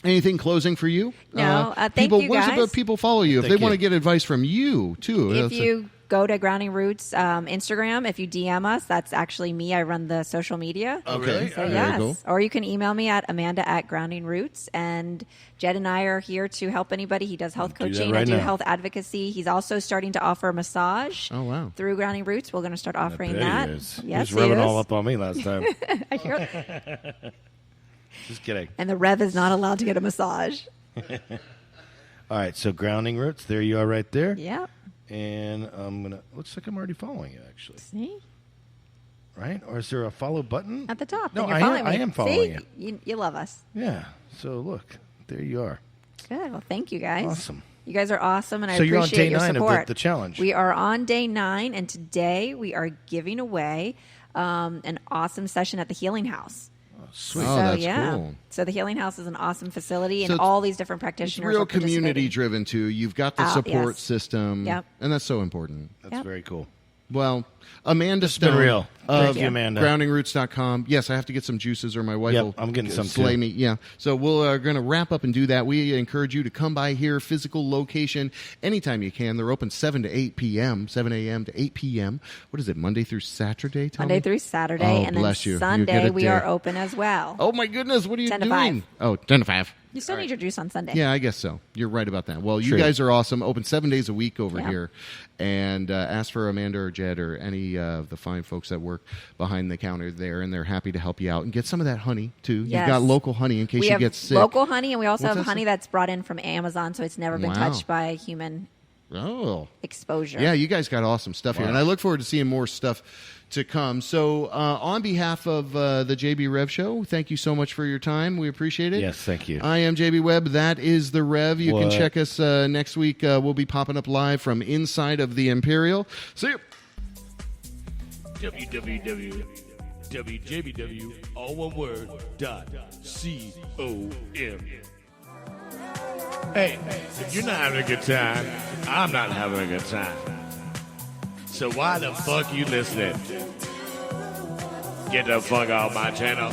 Anything closing for you? No, thank people, you, where's guys. about people follow you if Thank they want to you. get advice from you too? If That's you go to Grounding Roots Instagram, if you DM us, that's actually me. I run the social media. okay. So There you go. yes, or you can email me at Amanda@GroundingRoots, and Jed and I are here to help anybody. He does health Do that coaching, right I do now. health advocacy. He's also starting to offer massage. Oh, wow. Through Grounding Roots, we're going to start offering There that. he is. Yes, he was rubbing he all is. up on me last time. I hear it. Just kidding. And the Rev is not allowed to get a massage. All right, so Grounding Roots, there you are right there. Yeah. And I'm going to, looks like I'm already following you, actually. See? Right? Or is there a follow button? At the top. No, and you're I following am, me. I am following See? you. You love us. Yeah. So look, there you are. Good. Well, thank you guys. Awesome. You guys are awesome, and I So you're on appreciate day your 9 of support. the challenge. We are on day 9, and today we are giving away an awesome session at the Healing House. Sweet. Oh, that's cool. So the Healing House is an awesome facility, So and all these different It's practitioners real are participating. community driven too. You've got the Ah, support yes. system, Yep. and that's so important. That's Yep. very cool. Well, Amanda It's been Stone real. of Thank you, Amanda. groundingroots.com. Yes, I have to get some juices or my wife Yep, will I'm getting some, slay too. me. Yeah. So we're going to wrap up and do that. We encourage you to come by here, physical location, anytime you can. They're open 7 to 8 p.m., 7 a.m. to 8 p.m. What is it, Monday through Saturday? Tell Monday me? through Saturday, Oh, and then bless you. You get Sunday a we day. are open as well. Oh, my goodness. What are you 10 to doing? 5. Oh, 10 to 5. You still need your juice on Sunday. Yeah, I guess so. You're right about that. Well, you True. guys are awesome. Open 7 days a week over Yeah. here. And ask for Amanda or Jed or any of the fine folks that work behind the counter there, and they're happy to help you out. And get some of that honey, too. Yes. You've got local honey in case We you have get sick. local honey, and we also What's have that honey say? that's brought in from Amazon, so it's never been Wow. touched by human Oh. exposure. Yeah, you guys got awesome stuff here. And I look forward to seeing more stuff to come. So on behalf of the JB Rev Show, thank you so much for your time. We appreciate it. Yes, thank you. I am JB Webb. That is the Rev. You can What? check us next week. We'll be popping up live from inside of the Imperial. See you. WJBW, all one word, .com. Hey, if you're not having a good time, I'm not having a good time. So why the fuck you listening? Get the fuck off my channel.